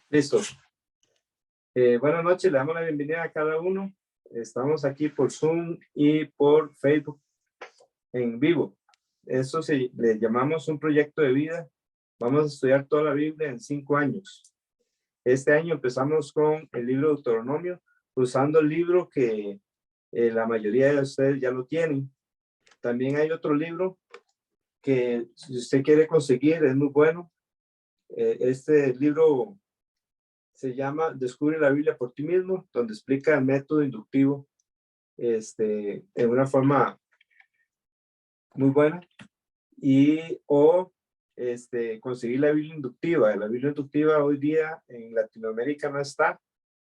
Listo. Buenas noches, le damos la bienvenida a cada uno. Estamos aquí por Zoom y por Facebook en vivo. Eso le llamamos un proyecto de vida. Vamos a estudiar toda la Biblia en 5 años. Este año empezamos con el libro de Deuteronomio, usando el libro que la mayoría de ustedes ya lo tienen. También hay otro libro que si usted quiere conseguir, es muy bueno. Este libro se llama Descubre la Biblia por ti mismo, donde explica el método inductivo en una forma muy buena. Conseguir la Biblia inductiva. La Biblia inductiva hoy día en Latinoamérica no está,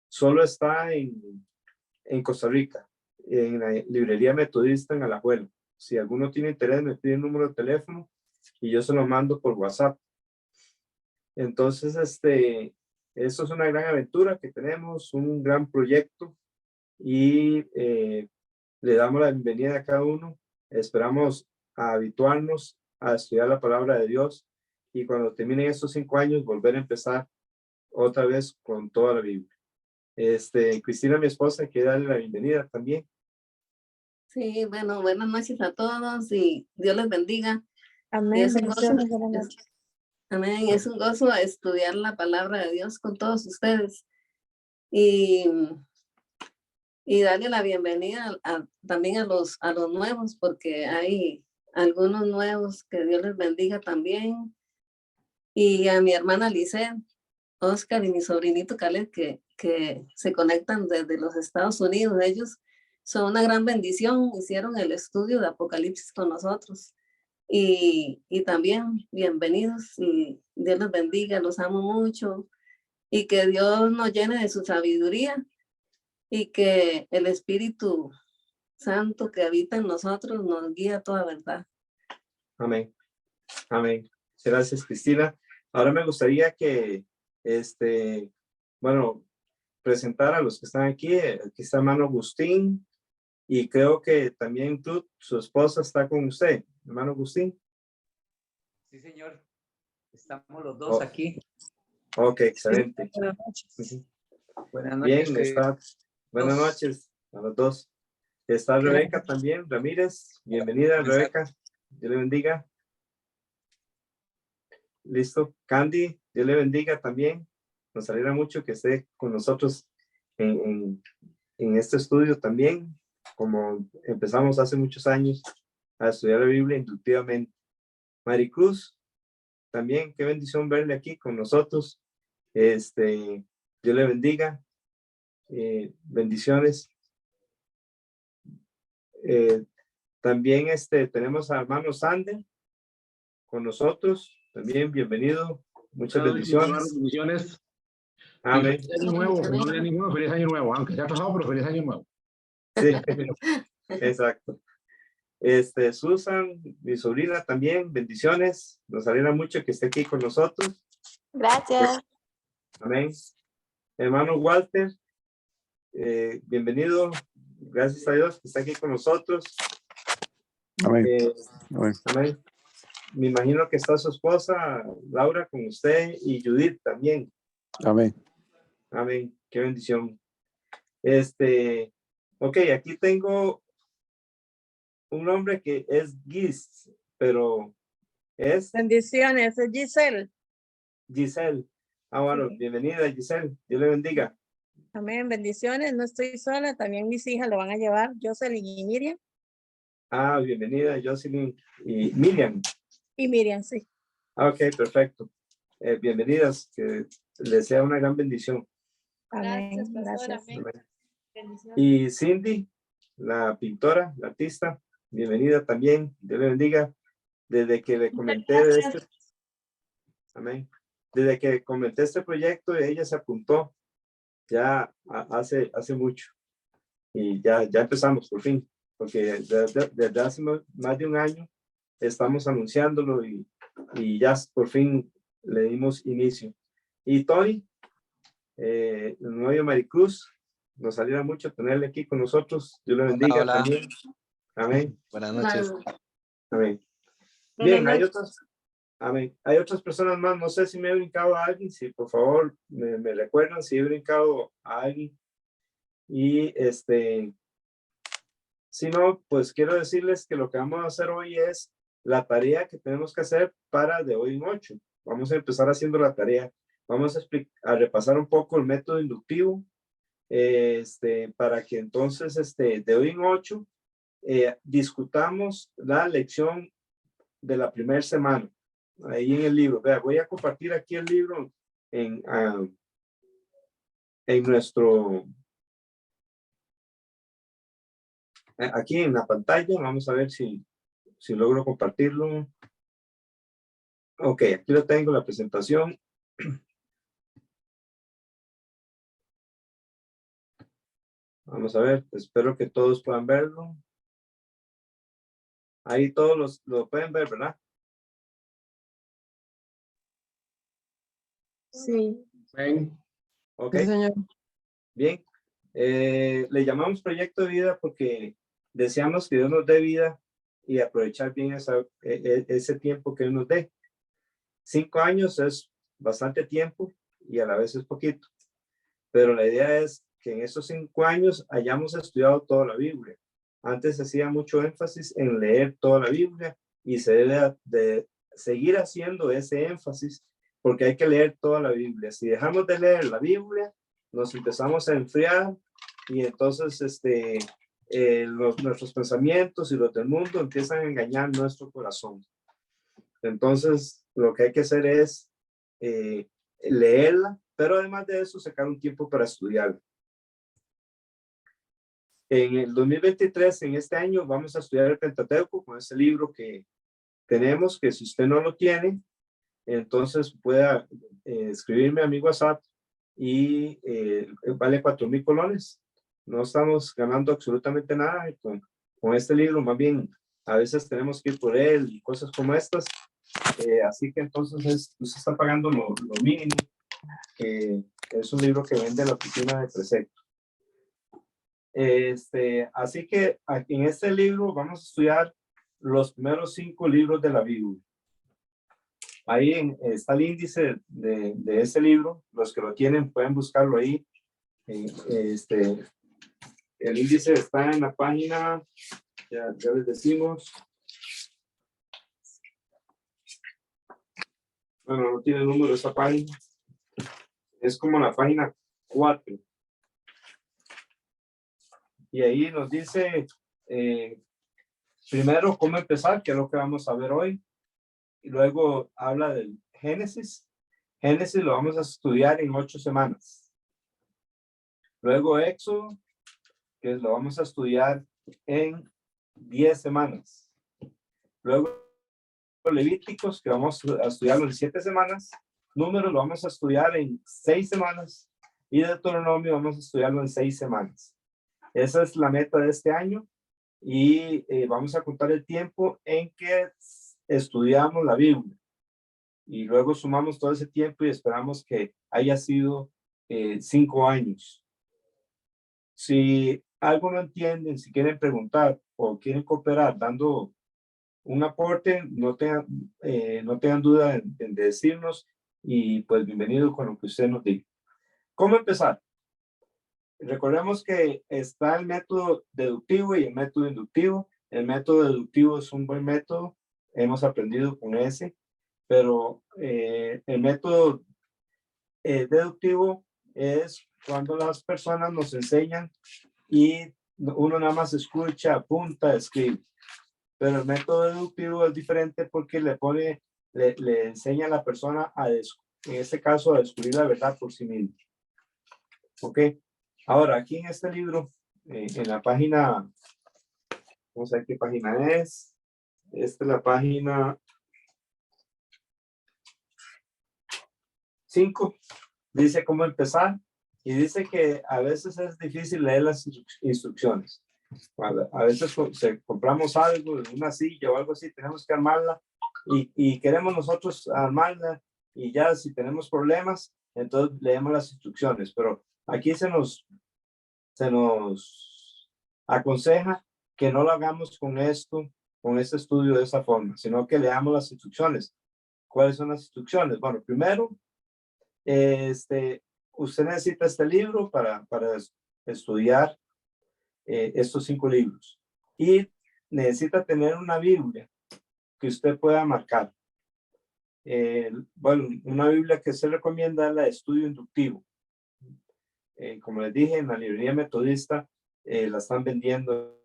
solo está en Costa Rica, en la librería metodista en Alajuela. Si alguno tiene interés, me pide el número de teléfono y yo se lo mando por WhatsApp. Entonces, esto es una gran aventura que tenemos, un gran proyecto y le damos la bienvenida a cada uno. Esperamos habituarnos a estudiar la palabra de Dios y cuando terminen estos 5 años volver a empezar otra vez con toda la Biblia. Cristina, mi esposa, quiere darle la bienvenida también. Sí, bueno, buenas noches a todos y Dios les bendiga. Amén. Es un gozo, Buenas noches. amén, es un gozo estudiar la palabra de Dios con todos ustedes y darle la bienvenida también a los nuevos, porque hay algunos nuevos, que Dios les bendiga también. Y a mi hermana Lisette, Oscar y mi sobrinito Caleb, que se conectan desde los Estados Unidos. Ellos son una gran bendición, hicieron el estudio de Apocalipsis con nosotros. Y también bienvenidos y Dios los bendiga, los amo mucho y que Dios nos llene de su sabiduría y que el Espíritu Santo que habita en nosotros nos guíe a toda verdad. Amén. Amén. Gracias, Cristina. Ahora me gustaría que, presentar a los que están aquí. Aquí está hermano Agustín y creo que también tú, su esposa, está con usted, hermano Agustín. Sí, señor. Estamos los dos aquí. Ok, excelente. Buenas noches. Buenas noches. Bien, buenas noches a los dos. Está Rebeca también, Ramírez. Bienvenida, Rebeca. Dios le bendiga. Listo. Candy, Dios le bendiga también. Nos alegra mucho que esté con nosotros en este estudio también, como empezamos hace muchos años a estudiar la Biblia inductivamente. Maricruz, también, qué bendición verle aquí con nosotros. Dios le bendiga. Bendiciones. También tenemos a hermano Sander con nosotros. También bienvenido. Muchas bendiciones. Bendiciones. Amén. Feliz año nuevo, feliz año nuevo, aunque ya ha pasado, pero feliz año nuevo. Sí, exacto. Susan, mi sobrina también, bendiciones. Nos alegra mucho que esté aquí con nosotros. Gracias. Amén. Hermano Walter, bienvenido. Gracias a Dios que está aquí con nosotros. Amén. Amén. Me imagino que está su esposa, Laura, con usted y Judith también. Amén. Amén. Qué bendición. Ok, aquí tengo un nombre que es Gis, pero es Bendiciones, es Giselle. Giselle. Bueno, Sí. bienvenida Giselle. Dios le bendiga. Amén, bendiciones. No estoy sola, también mis hijas lo van a llevar, Jocelyn y Miriam. Bienvenida Jocelyn y Miriam. Y Miriam, sí. Ok, perfecto. Bienvenidas, que les sea una gran bendición. Amén. Gracias. Amén. Y Cindy, la pintora, la artista, bienvenida también. Dios le bendiga. Desde que le comenté de amén. Desde que comenté este proyecto, ella se apuntó ya hace mucho. Y ya empezamos por fin, porque desde hace más de un año estamos anunciándolo y ya por fin le dimos inicio. Y Tony, el novio Maricruz, nos alegra mucho tenerle aquí con nosotros. Dios le bendiga. Hola. También. Amén. Buenas noches. Amén. Bien, Amén. Hay otras personas más, no sé si me he brincado a alguien, si por favor me recuerdan si he brincado a alguien. Y si no, pues quiero decirles que lo que vamos a hacer hoy es la tarea que tenemos que hacer para de hoy en 8. Vamos a empezar haciendo la tarea. Vamos a repasar un poco el método inductivo, para que entonces de hoy en 8 discutamos la lección de la primera semana. Ahí en el libro. Vea, voy a compartir aquí el libro en nuestro, aquí en la pantalla. Vamos a ver si logro compartirlo. Ok, aquí lo tengo, la presentación. Vamos a ver, espero que todos puedan verlo. Ahí todos lo pueden ver, ¿verdad? Sí. Amén. Ok, Sí, señor. bien. Le llamamos proyecto de vida porque deseamos que Dios nos dé vida y aprovechar bien ese tiempo que Él nos dé. 5 años es bastante tiempo y a la vez es poquito. Pero la idea es que en esos 5 años hayamos estudiado toda la Biblia. Antes hacía mucho énfasis en leer toda la Biblia y se debe de seguir haciendo ese énfasis porque hay que leer toda la Biblia. Si dejamos de leer la Biblia, nos empezamos a enfriar y entonces nuestros pensamientos y los del mundo empiezan a engañar nuestro corazón. Entonces, lo que hay que hacer es leerla, pero además de eso, sacar un tiempo para estudiarla. En el 2023, en este año, vamos a estudiar el Pentateuco con ese libro que tenemos, que si usted no lo tiene, entonces pueda escribirme a mi WhatsApp y vale 4,000 colones. No estamos ganando absolutamente nada con este libro, más bien a veces tenemos que ir por él y cosas como estas. Así que entonces usted está pagando lo mínimo. Es un libro que vende la oficina de Precepto. Así que aquí en este libro vamos a estudiar los primeros 5 libros de la Biblia. Ahí está el índice de ese libro. Los que lo tienen pueden buscarlo ahí. El índice está en la página, ya les decimos. Bueno, no tiene el número de esa página. Es como la página 4. Y ahí nos dice primero cómo empezar, que es lo que vamos a ver hoy. Y luego habla del Génesis. Génesis lo vamos a estudiar en 8 semanas. Luego Éxodo, que lo vamos a estudiar en 10 semanas. Luego Levíticos, que vamos a estudiarlo en 7 semanas. Números lo vamos a estudiar en 6 semanas. Y Deuteronomio vamos a estudiarlo en 6 semanas. Esa es la meta de este año. Y vamos a contar el tiempo en que estudiamos la Biblia. Y luego sumamos todo ese tiempo y esperamos que haya sido 5 años. Si algo no entienden, si quieren preguntar o quieren cooperar dando un aporte, no tengan duda en decirnos y pues bienvenido con lo que usted nos diga. ¿Cómo empezar? Recordemos que está el método deductivo y el método inductivo. El método deductivo es un buen método, hemos aprendido con ese, pero el método deductivo es cuando las personas nos enseñan y uno nada más escucha, apunta, escribe. Pero el método deductivo es diferente porque le enseña a la persona en este caso, a descubrir la verdad por sí mismo. ¿Ok? Ahora, aquí en este libro, en la página, vamos a ver qué página es. Esta es la página 5. Dice cómo empezar y dice que a veces es difícil leer las instrucciones. A veces compramos algo, una silla o algo así, tenemos que armarla y queremos nosotros armarla y ya si tenemos problemas, entonces leemos las instrucciones. Pero aquí se nos aconseja que no lo hagamos con este estudio de esa forma, sino que leamos las instrucciones. ¿Cuáles son las instrucciones? Bueno, primero, usted necesita este libro para estudiar estos 5 libros. Y necesita tener una Biblia que usted pueda marcar. Bueno, una Biblia que se recomienda es la de estudio inductivo. Como les dije, en la librería metodista la están vendiendo.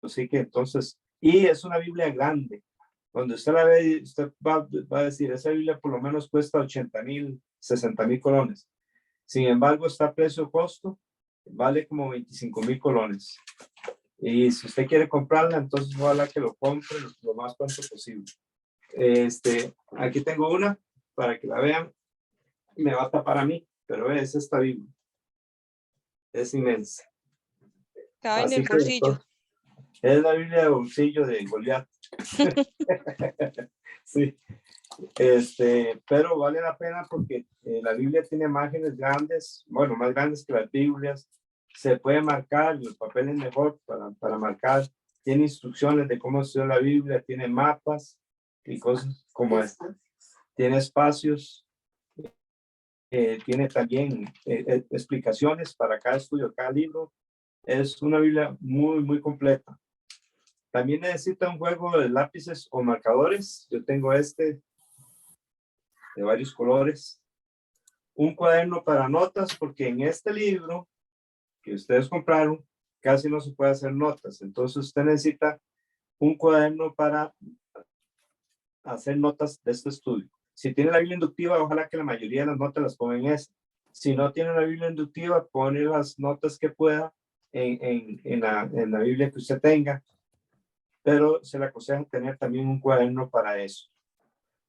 Así que entonces, y es una Biblia grande. Cuando usted la ve, usted va a decir, esa Biblia por lo menos cuesta 80,000, 60,000 colones. Sin embargo, está a precio-costo, vale como 25,000 colones. Y si usted quiere comprarla, entonces ojalá que lo compre lo más pronto posible. Aquí tengo una para que la vean. Me va a tapar a mí, pero es esta Biblia. Es inmensa. Cabe en Así el que, bolsillo. es la Biblia de bolsillo de Goliat. Sí. Pero vale la pena porque la Biblia tiene imágenes grandes, bueno, más grandes que las Biblias. Se puede marcar, el papel es mejor para marcar. Tiene instrucciones de cómo estudiar la Biblia, tiene mapas y cosas como esta. Tiene espacios, tiene también explicaciones para cada estudio, cada libro. Es una Biblia muy, muy completa. También necesita un juego de lápices o marcadores. Yo tengo de varios colores. Un cuaderno para notas, porque en este libro que ustedes compraron, casi no se puede hacer notas. Entonces usted necesita un cuaderno para hacer notas de este estudio. Si tiene la Biblia inductiva, ojalá que la mayoría de las notas las ponga en ese. Si no tiene la Biblia inductiva, pone las notas que pueda en la Biblia que usted tenga. Pero se le aconseja tener también un cuaderno para eso,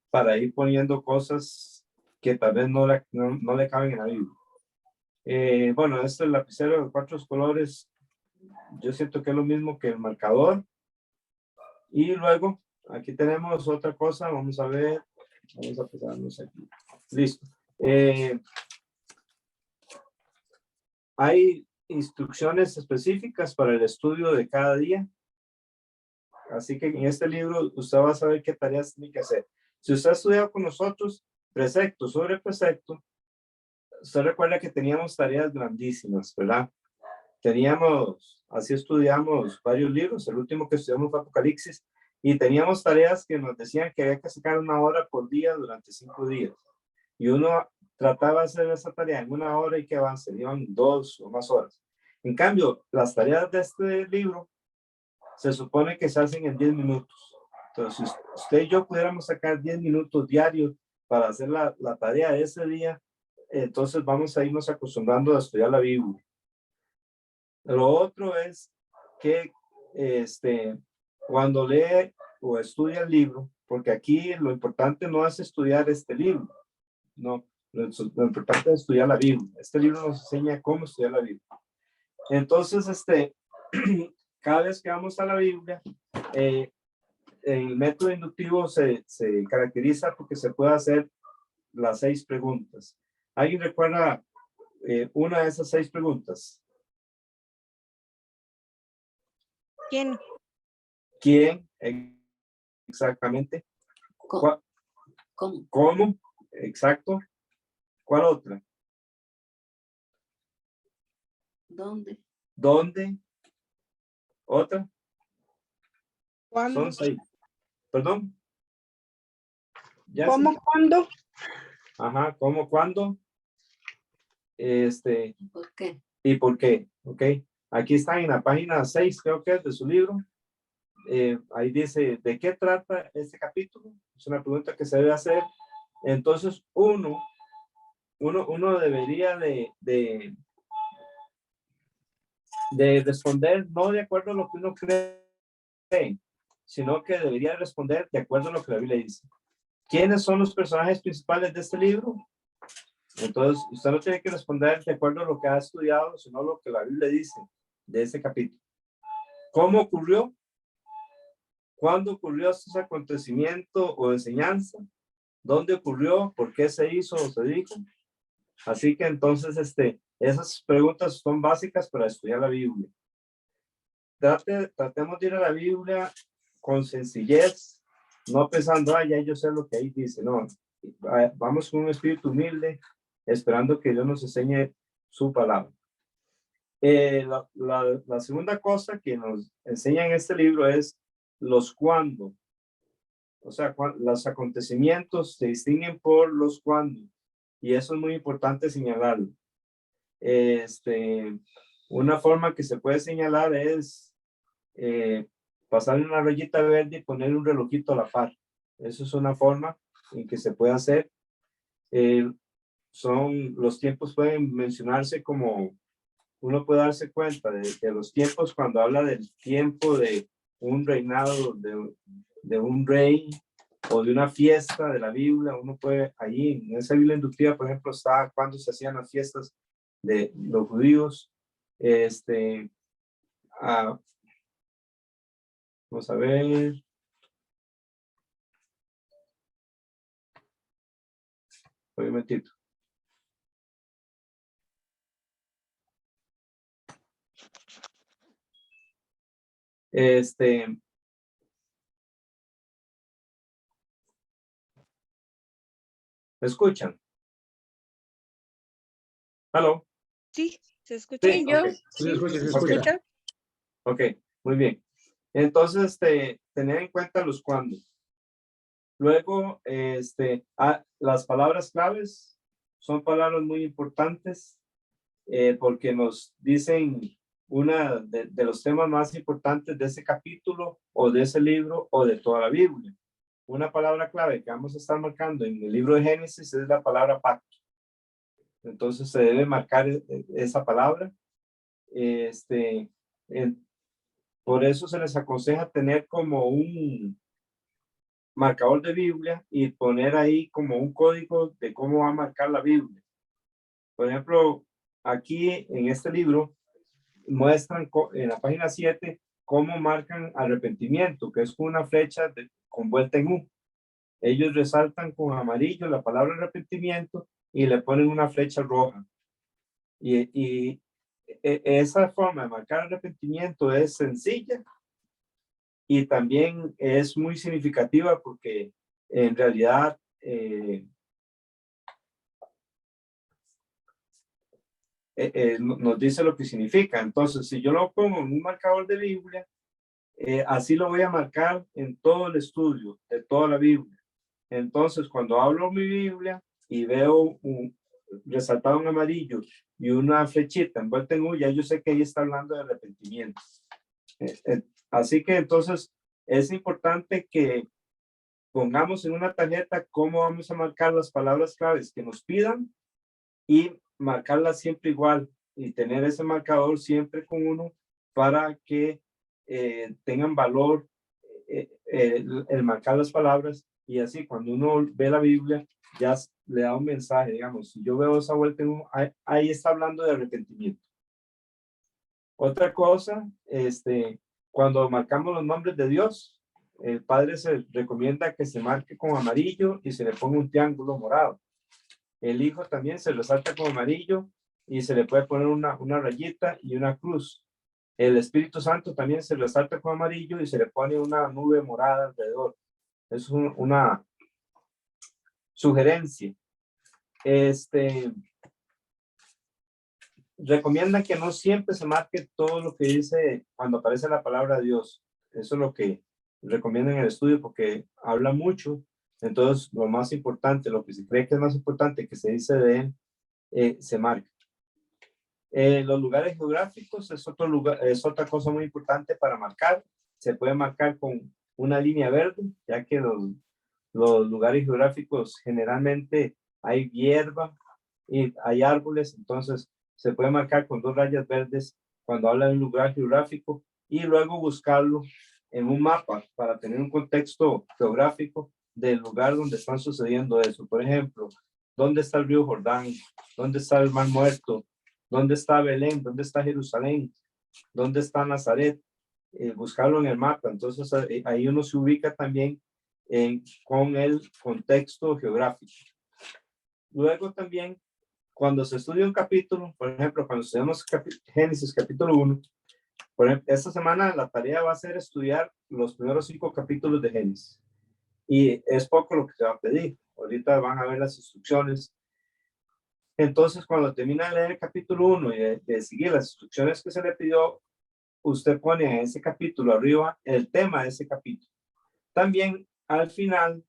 para ir poniendo cosas que tal vez no le caben en la Biblia. Bueno, este es el lapicero de 4 colores. Yo siento que es lo mismo que el marcador. Y luego, aquí tenemos otra cosa. Vamos a ver. Vamos a pasarnos aquí. Listo. Hay instrucciones específicas para el estudio de cada día. Así que en este libro usted va a saber qué tareas tiene que hacer. Si usted ha estudiado con nosotros, precepto sobre precepto, usted recuerda que teníamos tareas grandísimas, ¿verdad? Así estudiamos varios libros. El último que estudiamos fue Apocalipsis y teníamos tareas que nos decían que había que sacar 1 hora por día durante 5 días. Y uno trataba de hacer esa tarea en 1 hora y que avanzarían 2 o más horas. En cambio, las tareas de este libro se supone que se hacen en 10 minutos. Entonces, si usted y yo pudiéramos sacar 10 minutos diarios para hacer la tarea de ese día, entonces vamos a irnos acostumbrando a estudiar la Biblia. Lo otro es que cuando lee o estudia el libro, porque aquí lo importante no es estudiar este libro, no, lo importante es estudiar la Biblia. Este libro nos enseña cómo estudiar la Biblia. Entonces, cada vez que vamos a la Biblia, el método inductivo se caracteriza porque se puede hacer las 6 preguntas. ¿Alguien recuerda una de esas 6 preguntas? ¿Quién? ¿Quién? Exactamente. ¿Cómo? ¿Cómo? Exacto. ¿Cuál otra? ¿Dónde? ¿Dónde? ¿Otra? ¿Cuándo? Son 6. ¿Perdón? ¿Ya ¿Cómo? sí? ¿Cuándo? Ajá. ¿Cómo? ¿Cuándo? ¿Por qué? ¿Y por qué? Ok. Aquí está en la página 6, creo que es de su libro. Ahí dice, ¿de qué trata este capítulo? Es una pregunta que se debe hacer. Entonces, uno debería de responder no de acuerdo a lo que uno cree, sino que debería responder de acuerdo a lo que la Biblia dice. ¿Quiénes son los personajes principales de este libro? Entonces, usted no tiene que responder de acuerdo a lo que ha estudiado, sino lo que la Biblia dice de ese capítulo. ¿Cómo ocurrió? ¿Cuándo ocurrió ese acontecimiento o enseñanza? ¿Dónde ocurrió? ¿Por qué se hizo o se dijo? Así que entonces, esas preguntas son básicas para estudiar la Biblia. Tratemos de ir a la Biblia con sencillez, no pensando, ya yo sé lo que ahí dice, no, vamos con un espíritu humilde, esperando que Dios nos enseñe su palabra. La segunda cosa que nos enseña en este libro es los cuándo. O sea, los acontecimientos se distinguen por los cuándo. Y eso es muy importante señalarlo. Una forma que se puede señalar es pasarle una rayita verde y poner un relojito a la par. Eso es una forma en que se puede hacer. Los tiempos pueden mencionarse como, uno puede darse cuenta de los tiempos cuando habla del tiempo de un reinado de un rey o de una fiesta de la Biblia. Uno puede, ahí en esa Biblia inductiva, por ejemplo, está cuando se hacían las fiestas de los judíos. Vamos a ver. Un momentito. ¿Me escuchan? ¿Aló? Sí, se escucha. Sí, Yo, ok. Sí, escucha, se escucha. escucha. Ok, muy bien. Entonces, tener en cuenta los cuándo. Luego, las palabras claves son palabras muy importantes porque nos dicen una de los temas más importantes de ese capítulo o de ese libro o de toda la Biblia. Una palabra clave que vamos a estar marcando en el libro de Génesis es la palabra pacto. Entonces se debe marcar esa palabra. Por eso se les aconseja tener como un marcador de Biblia y poner ahí como un código de cómo va a marcar la Biblia. Por ejemplo, aquí en este libro muestran en la página 7 cómo marcan arrepentimiento, que es una flecha con vuelta en U. Ellos resaltan con amarillo la palabra arrepentimiento y le ponen una flecha roja. Y esa forma de marcar arrepentimiento es sencilla y también es muy significativa porque en realidad nos dice lo que significa. Entonces, si yo lo pongo en un marcador de Biblia, así lo voy a marcar en todo el estudio de toda la Biblia. Entonces, cuando hablo mi Biblia y veo resaltado en amarillo y una flechita envuelta en U, ya yo sé que ahí está hablando de arrepentimiento. Así que entonces es importante que pongamos en una tarjeta cómo vamos a marcar las palabras claves que nos pidan y marcarlas siempre igual y tener ese marcador siempre con uno para que tengan valor el marcar las palabras y así cuando uno ve la Biblia ya le da un mensaje, digamos, si yo veo esa vuelta en uno, ahí está hablando de arrepentimiento. Otra cosa, cuando marcamos los nombres de Dios, el Padre se recomienda que se marque con amarillo y se le ponga un triángulo morado. El Hijo también se resalta con amarillo y se le puede poner una rayita y una cruz. El Espíritu Santo también se resalta con amarillo y se le pone una nube morada alrededor. Es una sugerencia. Recomienda que no siempre se marque todo lo que dice cuando aparece la palabra de Dios. Eso es lo que recomienda en el estudio porque habla mucho. Entonces, lo más importante, lo que se cree que es más importante que se dice de él, se marca. Los lugares geográficos es otra cosa muy importante para marcar. Se puede marcar con una línea verde, ya que los lugares geográficos generalmente hay hierba y hay árboles, entonces se puede marcar con 2 rayas verdes cuando habla de un lugar geográfico y luego buscarlo en un mapa para tener un contexto geográfico del lugar donde están sucediendo eso. Por ejemplo, ¿dónde está el río Jordán? ¿Dónde está el Mar Muerto? ¿Dónde está Belén? ¿Dónde está Jerusalén? ¿Dónde está Nazaret? Buscarlo en el mapa. Entonces ahí uno se ubica también con el contexto geográfico. Luego también, cuando se estudia un capítulo, por ejemplo, cuando estudiamos Génesis capítulo 1, por ejemplo, esta semana la tarea va a ser estudiar los primeros 5 capítulos de Génesis. y es poco lo que se va a pedir. Ahorita van a ver las instrucciones. Entonces, cuando termina de leer el capítulo 1 y de seguir las instrucciones que se le pidió, usted pone en ese capítulo arriba el tema de ese capítulo. También al final,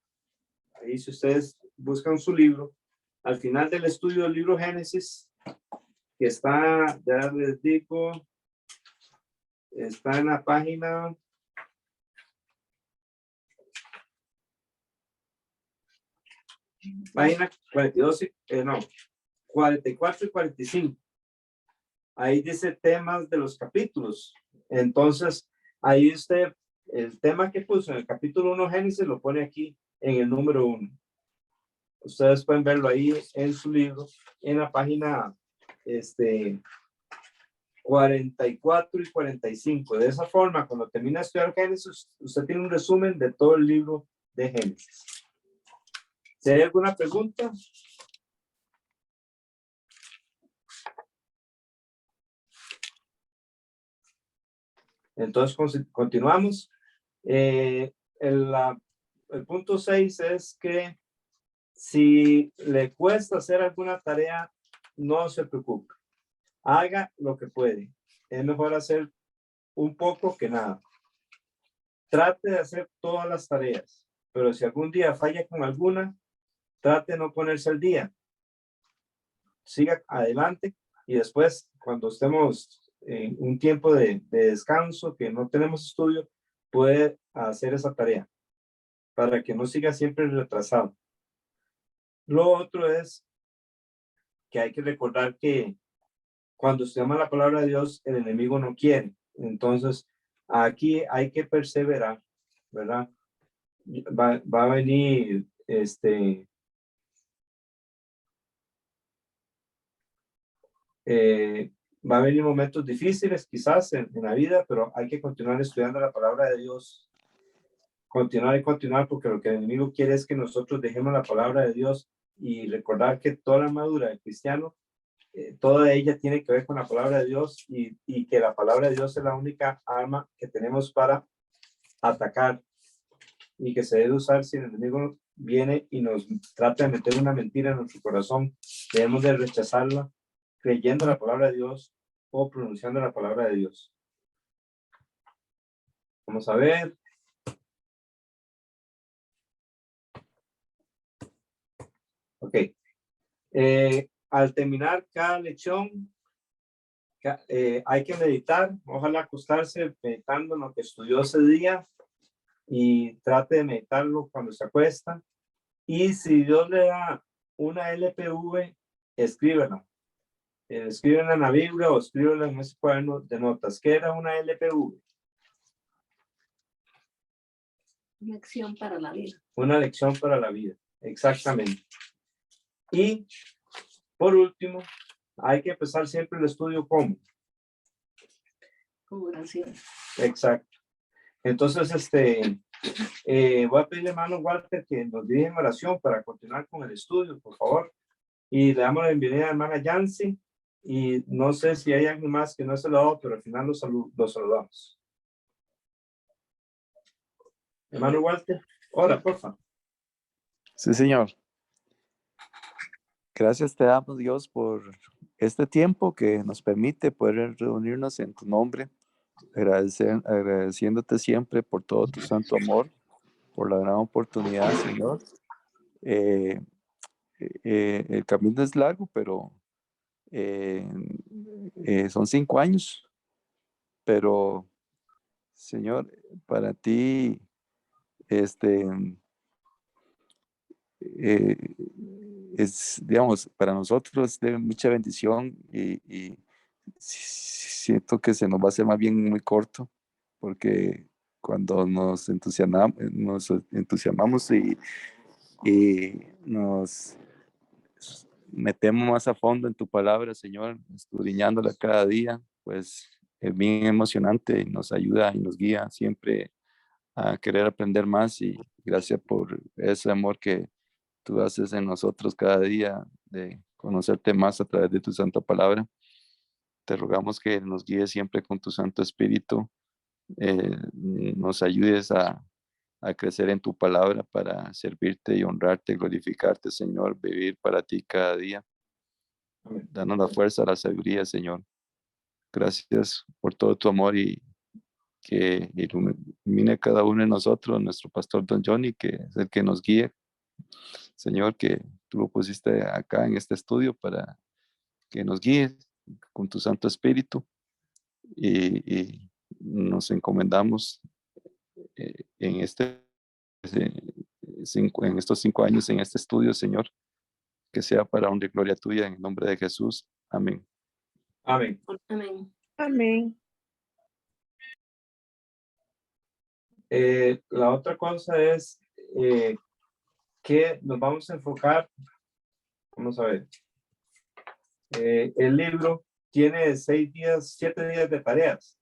ahí si ustedes buscan su libro, al final del estudio del libro Génesis, que está, ya les digo, está en la página 42, no, 44 y 45. Ahí dice temas de los capítulos. Entonces, ahí usted, el tema que puso en el capítulo 1 Génesis lo pone aquí en el número 1. Ustedes pueden verlo ahí en su libro, en la página 44 y 45. De esa forma, cuando termina de estudiar Génesis, usted tiene un resumen de todo el libro de Génesis. ¿Si hay alguna pregunta? Entonces, continuamos. El punto 6 es que si le cuesta hacer alguna tarea, no se preocupe. Haga lo que puede. Es mejor hacer un poco que nada. Trate de hacer todas las tareas, pero si algún día falla con alguna, trate de no ponerse al día. Siga adelante y después, cuando estemos en un tiempo de descanso, que no tenemos estudio, puede hacer esa tarea para que no siga siempre retrasado. Lo otro es que hay que recordar que cuando estudiamos la palabra de Dios, el enemigo no quiere. Entonces, aquí hay que perseverar, ¿verdad? Va a venir va a venir momentos difíciles quizás en la vida, pero hay que continuar estudiando la palabra de Dios. Continuar y continuar, porque lo que el enemigo quiere es que nosotros dejemos la palabra de Dios y recordar que toda la armadura del cristiano, toda ella tiene que ver con la palabra de Dios y que la palabra de Dios es la única arma que tenemos para atacar y que se debe usar si el enemigo viene y nos trata de meter una mentira en nuestro corazón. Debemos de rechazarla creyendo la palabra de Dios o pronunciando la palabra de Dios. Vamos a ver. Ok. Al terminar cada lección, hay que meditar. Ojalá acostarse meditando en lo que estudió ese día y trate de meditarlo cuando se acuesta. Y si Dios le da una LPV, escríbela. Escríbela en la Biblia o escríbela en ese cuaderno de notas. ¿Qué era una LPV? Lección para la vida. Una lección para la vida, exactamente. Y por último, hay que empezar siempre el estudio ¿cómo? Con oración. Exacto. Entonces, voy a pedirle a hermano Walter que nos dirija en oración para continuar con el estudio, por favor. Y le damos la bienvenida a la hermana Yancy. Y no sé si hay alguien más que no se lo ha dado, pero al final los saludamos. Hermano Walter, hola, por favor. Sí, Señor. Gracias te damos, Dios, por este tiempo que nos permite poder reunirnos en tu nombre, agradeciéndote siempre por todo tu santo amor, por la gran oportunidad, Señor. El camino es largo, pero son 5 años, pero, Señor, para ti, es, digamos, para nosotros de mucha bendición y siento que se nos va a hacer más bien muy corto, porque cuando nos entusiasmamos y nos metemos más a fondo en tu palabra, Señor, escudriñándola cada día, pues es bien emocionante y nos ayuda y nos guía siempre a querer aprender más, y gracias por ese amor que tú haces en nosotros cada día de conocerte más a través de tu santa palabra. Te rogamos que nos guíes siempre con tu Santo Espíritu, nos ayudes a a crecer en tu palabra para servirte y honrarte, glorificarte, Señor, vivir para ti cada día. Amén. Danos la fuerza, la sabiduría, Señor. Gracias por todo tu amor y que ilumine a cada uno de nosotros, nuestro pastor Don Johnny, que es el que nos guía. Señor, que tú lo pusiste acá en este estudio para que nos guíes con tu Santo Espíritu y nos encomendamos en en estos 5 años en este estudio, Señor, que sea para honra y gloria tuya en el nombre de Jesús. Amén. Amén. Amén. Amén. La otra cosa es que nos vamos a enfocar, vamos a ver, el libro tiene 7 días de tareas.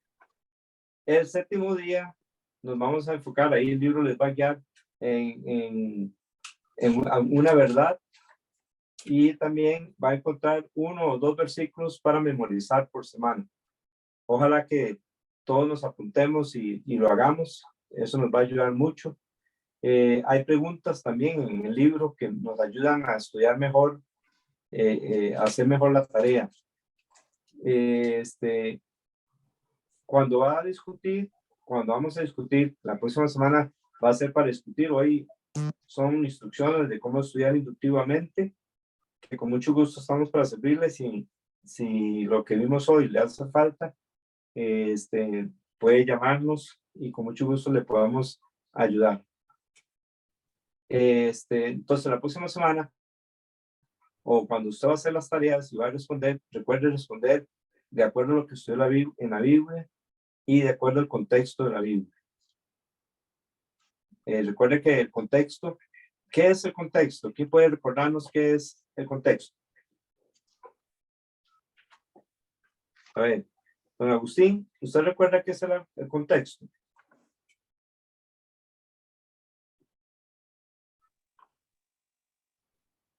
El 7º día nos vamos a enfocar, ahí el libro les va a guiar en una verdad y también va a encontrar 1 o 2 versículos para memorizar por semana. Ojalá que todos nos apuntemos y lo hagamos, eso nos va a ayudar mucho. Hay preguntas también en el libro que nos ayudan a estudiar mejor, a hacer mejor la tarea. Cuando vamos a discutir, la próxima semana va a ser para discutir. Hoy son instrucciones de cómo estudiar inductivamente, que con mucho gusto estamos para servirles. Si lo que vimos hoy le hace falta, puede llamarnos y con mucho gusto le podemos ayudar. Entonces la próxima semana o cuando usted va a hacer las tareas y va a responder, recuerde responder de acuerdo a lo que estudió en la Biblia y de acuerdo al contexto de la Biblia. Recuerde que el contexto, ¿qué es el contexto? ¿Quién puede recordarnos qué es el contexto? A ver, don Agustín, ¿usted recuerda qué es el contexto?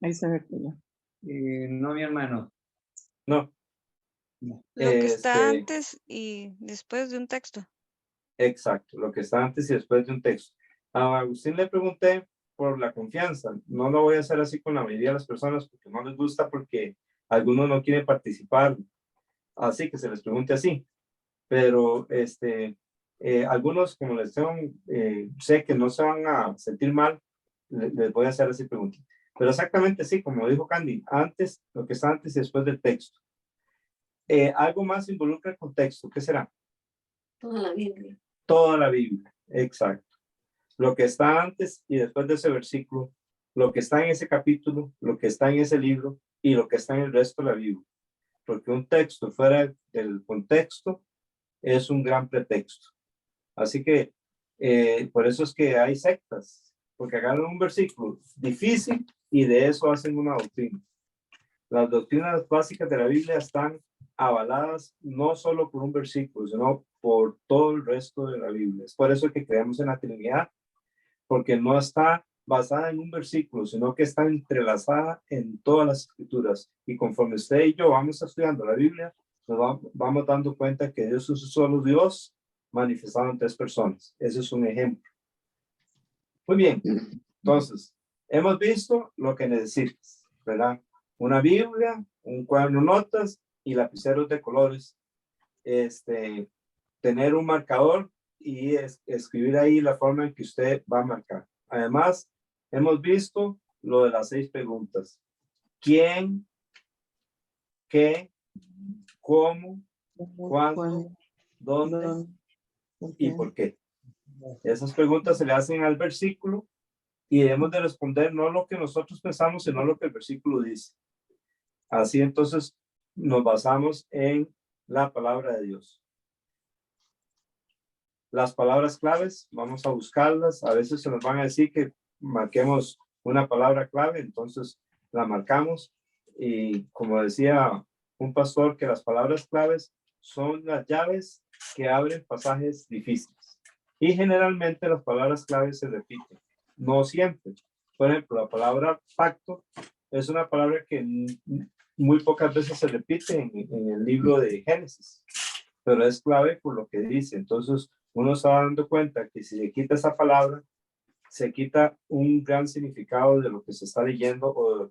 Ahí se ve que ya. No, mi hermano. No. Lo que está Este, antes y después de un texto. Exacto, lo que está antes y después de un texto. A Agustín le pregunté por la confianza. No lo voy a hacer así con la mayoría de las personas porque no les gusta, porque algunos no quieren participar. Así que se les pregunte así. Pero algunos, como les tengo, sé que no se van a sentir mal, les voy a hacer así preguntas. Pero exactamente sí, como dijo Candy, antes, lo que está antes y después del texto. Algo más involucra el contexto. ¿Qué será? Toda la Biblia. Toda la Biblia, exacto. Lo que está antes y después de ese versículo, lo que está en ese capítulo, lo que está en ese libro y lo que está en el resto de la Biblia. Porque un texto fuera del contexto es un gran pretexto. Así que por eso es que hay sectas, porque agarran un versículo difícil y de eso hacen una doctrina. Las doctrinas básicas de la Biblia están avaladas no solo por un versículo, sino por todo el resto de la Biblia. Es por eso que creemos en la Trinidad, porque no está basada en un versículo, sino que está entrelazada en todas las escrituras. Y conforme usted y yo vamos estudiando la Biblia, nos vamos dando cuenta que Dios es un solo Dios manifestado en 3 personas. Ese es un ejemplo. Muy bien. Entonces, hemos visto lo que necesitas, ¿verdad? Una Biblia, un cuaderno de notas y lapiceros de colores. Tener un marcador y escribir ahí la forma en que usted va a marcar. Además, hemos visto lo de las 6 preguntas. ¿Quién? ¿Qué? ¿Cómo? ¿Cuándo? ¿Dónde? ¿Y por qué? Esas preguntas se le hacen al versículo y debemos de responder no lo que nosotros pensamos, sino lo que el versículo dice. Así entonces nos basamos en la palabra de Dios. Las palabras claves, vamos a buscarlas. A veces se nos van a decir que marquemos una palabra clave, entonces la marcamos. Y como decía un pastor, que las palabras claves son las llaves que abren pasajes difíciles. Y generalmente las palabras claves se repiten, no siempre. Por ejemplo, la palabra pacto es una palabra que muy pocas veces se repite en el libro de Génesis, pero es clave por lo que dice. Entonces, uno está dando cuenta que si le quita esa palabra, se quita un gran significado de lo que se está leyendo o de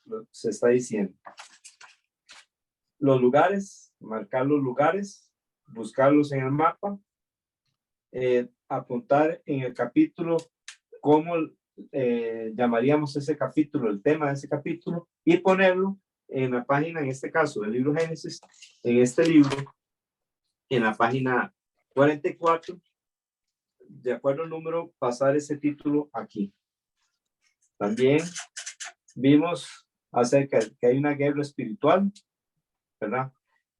lo que se está diciendo. Los lugares, marcar los lugares, buscarlos en el mapa, apuntar en el capítulo cómo llamaríamos ese capítulo, el tema de ese capítulo, y ponerlo en la página, en este caso del libro Génesis, en este libro, en la página 44, de acuerdo al número, pasar ese título aquí. También vimos acerca de que hay una guerra espiritual, ¿verdad?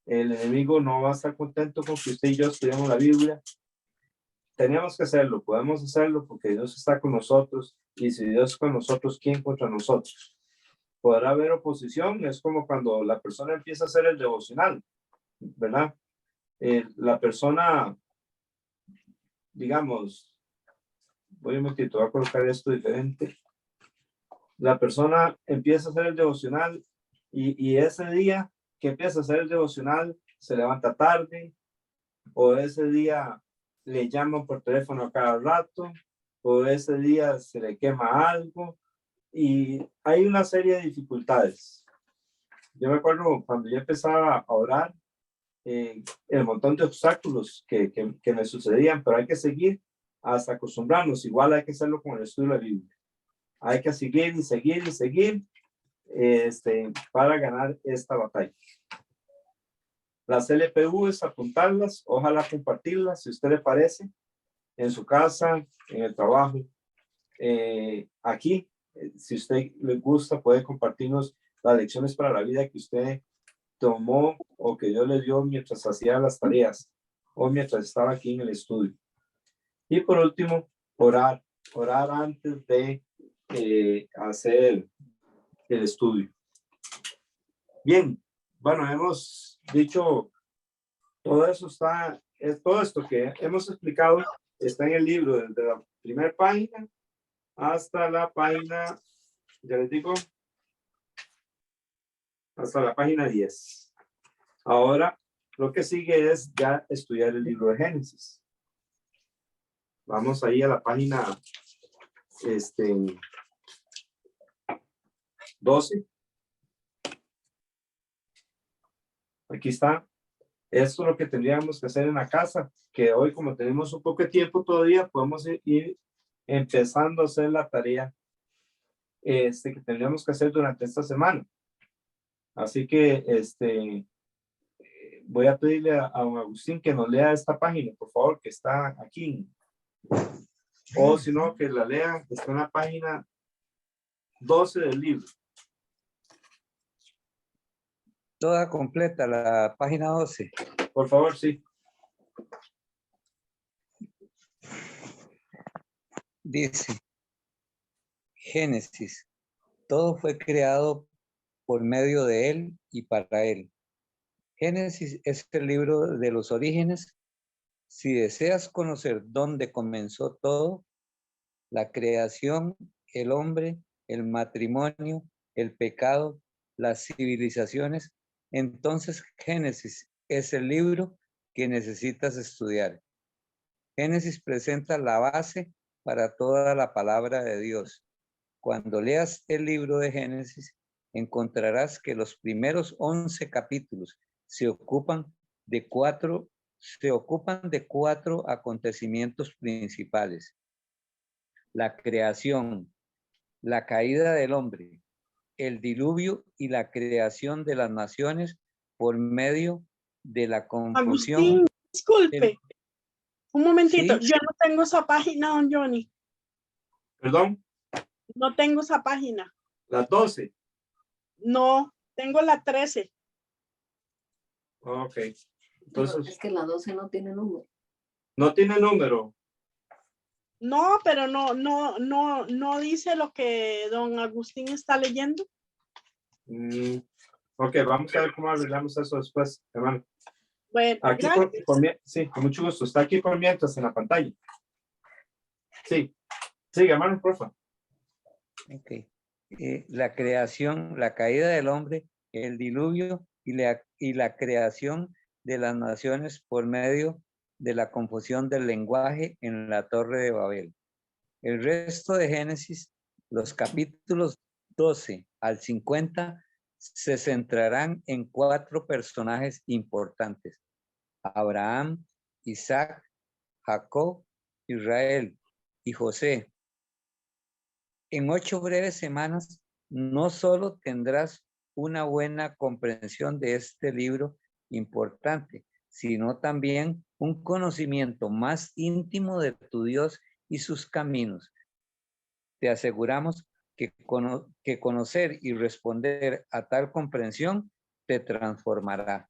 El enemigo no va a estar contento con que usted y yo estudiemos la Biblia. Tenemos que hacerlo, podemos hacerlo porque Dios está con nosotros, y si Dios es con nosotros, ¿quién contra nosotros? Podrá haber oposición, es como cuando la persona empieza a hacer el devocional, ¿verdad? La persona, digamos, voy a colocar esto diferente. La persona empieza a hacer el devocional y ese día que empieza a hacer el devocional se levanta tarde, o ese día le llaman por teléfono a cada rato, o ese día se le quema algo, y hay una serie de dificultades. Yo me acuerdo cuando yo empezaba a orar, el montón de obstáculos que me sucedían, pero hay que seguir hasta acostumbrarnos. Igual hay que hacerlo con el estudio de la Biblia. Hay que seguir y seguir y seguir para ganar esta batalla. Las LPU es apuntarlas, ojalá compartirlas, si a usted le parece, en su casa, en el trabajo. Aquí, si a usted le gusta, puede compartirnos las lecciones para la vida que usted tomó o que Dios le dio mientras hacía las tareas o mientras estaba aquí en el estudio. Y por último, orar antes de hacer el estudio. Bien, bueno, hemos dicho, todo eso está, todo esto que hemos explicado está en el libro, desde la primera página hasta la página, ya les digo, hasta la página 10. Ahora, lo que sigue es ya estudiar el libro de Génesis. Vamos ahí a la página 12. Aquí está. Esto es lo que tendríamos que hacer en la casa, que hoy, como tenemos un poco de tiempo todavía, podemos ir empezando a hacer la tarea que tendríamos que hacer durante esta semana. Así que voy a pedirle a don Agustín que nos lea esta página, por favor, que está aquí. O si no, que la lea, está en la página 12 del libro. Toda completa, la página 12. Por favor, sí. Dice, Génesis, todo fue creado por medio de él y para él. Génesis es el libro de los orígenes. Si deseas conocer dónde comenzó todo, la creación, el hombre, el matrimonio, el pecado, las civilizaciones, entonces Génesis es el libro que necesitas estudiar. Génesis presenta la base para toda la palabra de Dios. Cuando leas el libro de Génesis, encontrarás que los primeros 11 capítulos se ocupan de cuatro acontecimientos principales: la creación, la caída del hombre, el diluvio y la creación de las naciones por medio de la confusión. Agustín, disculpe, un momentito, ¿Sí? yo no tengo esa página, don Johnny, Perdón, no tengo esa página, las 12. no, tengo la 13. Ok. Es Entonces, que la 12 no tiene número. no tiene número. No, pero no dice lo que don Agustín está leyendo. Ok, vamos a ver cómo arreglamos eso después, hermano. Bueno, Aquí gracias. sí, con mucho gusto. Está aquí por mientras en la pantalla. Sí. Sigue, hermano, por favor. Ok. La creación, la caída del hombre, el diluvio y la creación de las naciones por medio de la confusión del lenguaje en la Torre de Babel. El resto de Génesis, los capítulos 12 al 50, se centrarán en 4 personajes importantes: Abraham, Isaac, Jacob, Israel y José. En 8 breves semanas, no solo tendrás una buena comprensión de este libro importante, sino también un conocimiento más íntimo de tu Dios y sus caminos. Te aseguramos que conocer y responder a tal comprensión te transformará.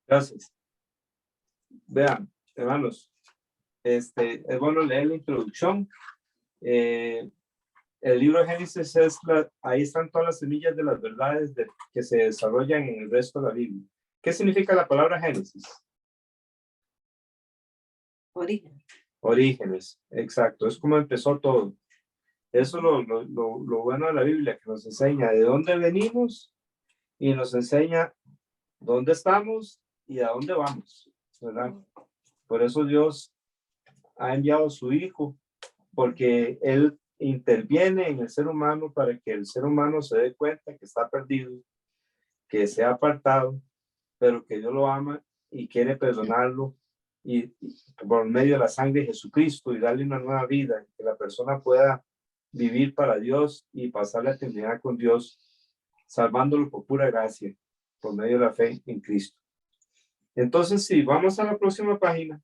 Gracias. Vean, hermanos, es bueno leer la introducción. El libro de Génesis ahí están todas las semillas de las verdades que se desarrollan en el resto de la Biblia. ¿Qué significa la palabra Génesis? Origen. Orígenes, exacto. Es como empezó todo. Eso es lo bueno de la Biblia, que nos enseña de dónde venimos y nos enseña dónde estamos y a dónde vamos, ¿verdad? Por eso Dios ha enviado a su Hijo, porque Él interviene en el ser humano para que el ser humano se dé cuenta que está perdido, que se ha apartado, pero que Dios lo ama y quiere perdonarlo y por medio de la sangre de Jesucristo y darle una nueva vida, que la persona pueda vivir para Dios y pasar la eternidad con Dios, salvándolo por pura gracia, por medio de la fe en Cristo. Entonces, sí, vamos a la próxima página.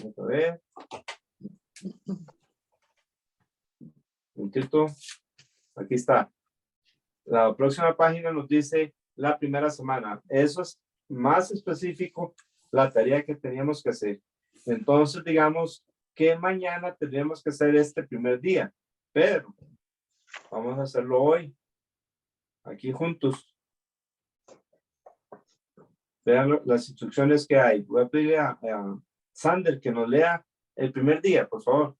Vamos a ver. Un título. Aquí está. La próxima página nos dice la primera semana. Eso es más específico la tarea que teníamos que hacer. Entonces, digamos que mañana tendríamos que hacer este primer día, pero vamos a hacerlo hoy, aquí juntos. Vean las instrucciones que hay. Voy a pedirle a Sander que nos lea el primer día, por favor.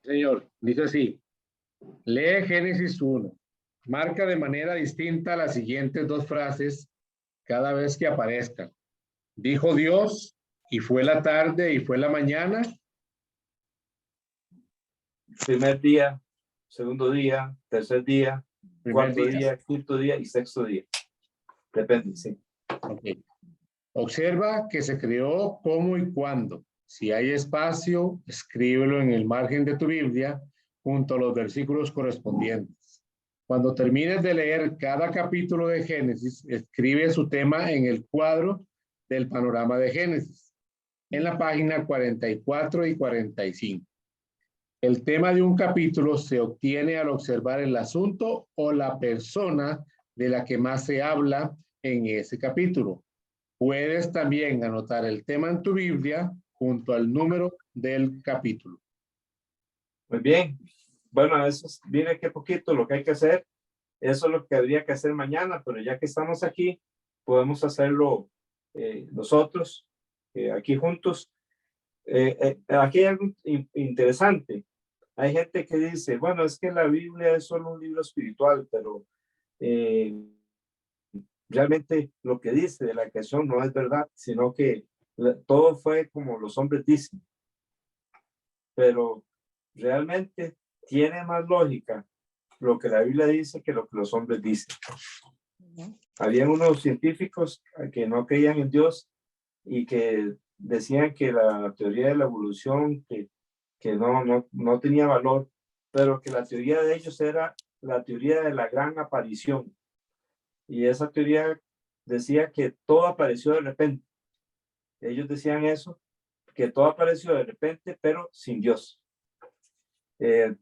Señor, dice así. Lee Génesis 1. Marca de manera distinta las siguientes 2 frases cada vez que aparezcan. Dijo Dios, y fue la tarde, y fue la mañana. Primer día, segundo día, tercer día, Primer cuarto día, quinto día y sexto día. Depende, sí. Okay. Observa que se creó cómo y cuándo. Si hay espacio, escríbelo en el margen de tu Biblia junto a los versículos correspondientes. Cuando termines de leer cada capítulo de Génesis, escribe su tema en el cuadro del panorama de Génesis, en la página 44 y 45. El tema de un capítulo se obtiene al observar el asunto o la persona de la que más se habla en ese capítulo. Puedes también anotar el tema en tu Biblia junto al número del capítulo. Muy bien. Bueno, eso viene aquí poquito lo que hay que hacer. Eso es lo que habría que hacer mañana, pero ya que estamos aquí, podemos hacerlo nosotros, aquí juntos. Aquí hay algo interesante. Hay gente que dice, bueno, es que la Biblia es solo un libro espiritual, pero realmente lo que dice de la creación no es verdad, sino que todo fue como los hombres dicen. Pero realmente tiene más lógica lo que la Biblia dice que lo que los hombres dicen. Había unos científicos que no creían en Dios y que decían que la teoría de la evolución que no tenía valor, pero que la teoría de ellos era la teoría de la gran aparición. Y esa teoría decía que todo apareció de repente. Ellos decían eso, que todo apareció de repente, pero sin Dios.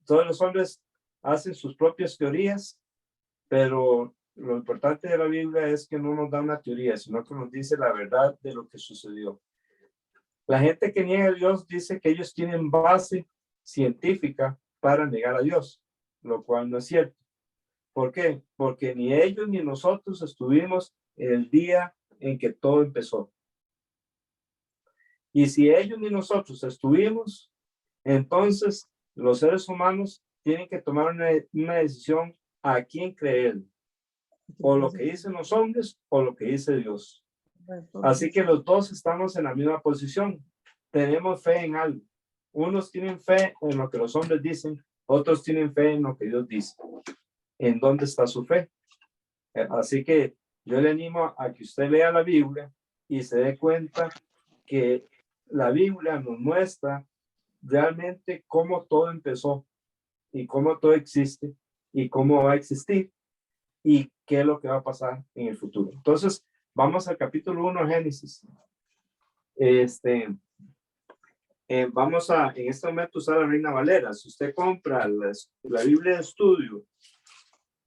Todos los hombres hacen sus propias teorías, pero lo importante de la Biblia es que no nos da una teoría, sino que nos dice la verdad de lo que sucedió. La gente que niega a Dios dice que ellos tienen base científica para negar a Dios, lo cual no es cierto. ¿Por qué? Porque ni ellos ni nosotros estuvimos el día en que todo empezó. Y si ellos ni nosotros estuvimos, entonces los seres humanos tienen que tomar una decisión a quién creer, o lo que dicen los hombres o lo que dice Dios. Así que los dos estamos en la misma posición. tenemos fe en algo. Unos tienen fe en lo que los hombres dicen, otros tienen fe en lo que Dios dice. ¿En dónde está su fe? Así que yo le animo a que usted lea la Biblia y se dé cuenta que la Biblia nos muestra realmente cómo todo empezó y cómo todo existe y cómo va a existir y qué es lo que va a pasar en el futuro. Entonces, vamos al capítulo 1 de Génesis. Vamos a, en este momento, usar la Reina Valera. Si usted compra la Biblia de estudio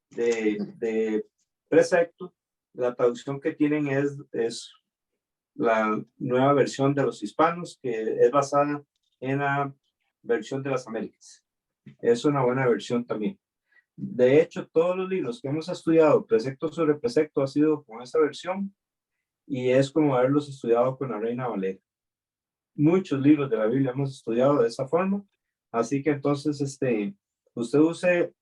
de precepto, la traducción que tienen es la nueva versión de los hispanos, que es basada en la versión de las Américas. Es una buena versión también. De hecho, todos los libros que hemos estudiado, precepto sobre precepto, ha sido con esta versión y es como haberlos estudiado con la Reina Valera. Muchos libros de la Biblia hemos estudiado de esa forma, así que entonces usted use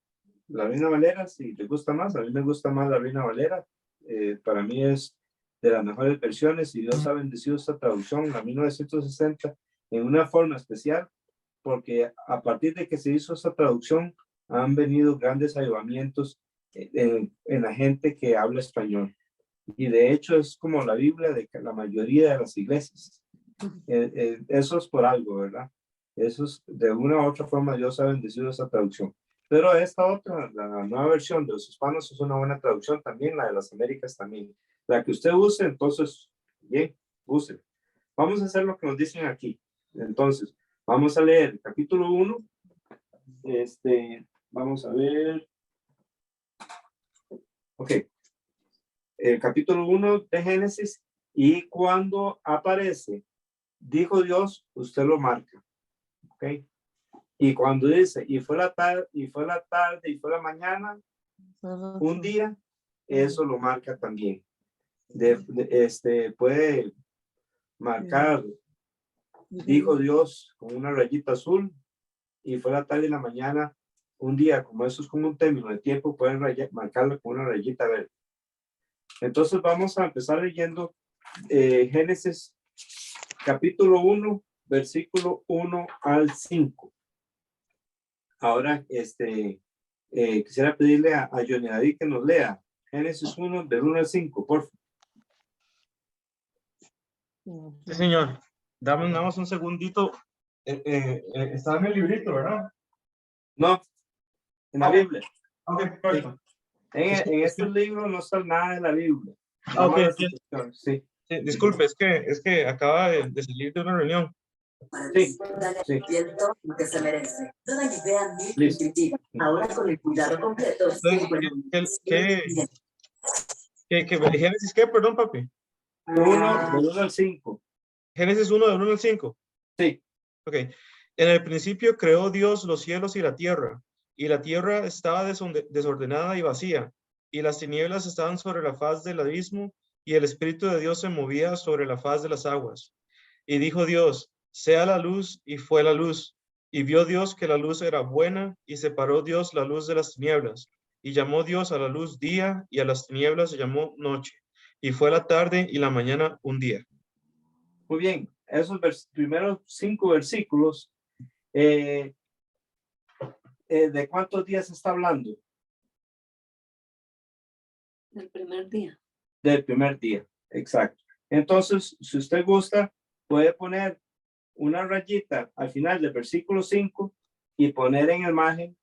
la Reina Valera si le gusta más. A mí me gusta más la Reina Valera. Para mí es de las mejores versiones y Dios ha bendecido esta traducción, la 1960, en una forma especial, porque a partir de que se hizo esta traducción han venido grandes avivamientos en la gente que habla español. Y de hecho es como la Biblia de la mayoría de las iglesias. Eso es por algo, ¿verdad? Eso es, de una u otra forma Dios ha bendecido esa traducción. Pero esta otra, la nueva versión de los hispanos, es una buena traducción también, la de las Américas también. La que usted use, entonces, bien, use. Vamos a hacer lo que nos dicen aquí. Entonces, vamos a leer el capítulo 1. Vamos a ver. Ok. El capítulo 1 de Génesis, y cuando aparece, dijo Dios, usted lo marca. Ok. Y cuando dice, y fue la tarde, y fue la mañana, un día, eso lo marca también. Puede marcar, dijo Dios, con una rayita azul, y fue la tarde y la mañana, un día, como eso es como un término de tiempo, pueden marcarlo con una rayita verde. Entonces vamos a empezar leyendo Génesis capítulo 1, versículo 1 al 5. Ahora, quisiera pedirle a Johnny David que nos lea Génesis 1, del 1 al 5, por favor. Sí, señor. Dame nada más un segundito. Está en el librito, ¿verdad? No, en la Biblia. Ok, perfecto. En estos libros no está nada de la Biblia. Ok, sí. Sí, disculpe, es que acaba de salir de una reunión. Sí. Que se merece. Toda idea muy Listo. intuitiva. Ahora con el cuidado completo. ¿Génesis qué? Perdón, papi. 1, del 1 al 5. Génesis 1, del 1 al 5. Sí. Ok. En el principio creó Dios los cielos y la tierra estaba desordenada y vacía, y las tinieblas estaban sobre la faz del abismo, y el Espíritu de Dios se movía sobre la faz de las aguas. Y dijo Dios, sea la luz, y fue la luz. Y vio Dios que la luz era buena, y separó Dios la luz de las tinieblas. Y llamó Dios a la luz día, y a las tinieblas se llamó noche. Y fue la tarde y la mañana un día. Muy bien, esos primeros 5 versículos, ¿de cuántos días se está hablando? El primer día. Del primer día, exacto. Entonces, si usted gusta, puede poner una rayita al final del versículo 5 y poner en el margen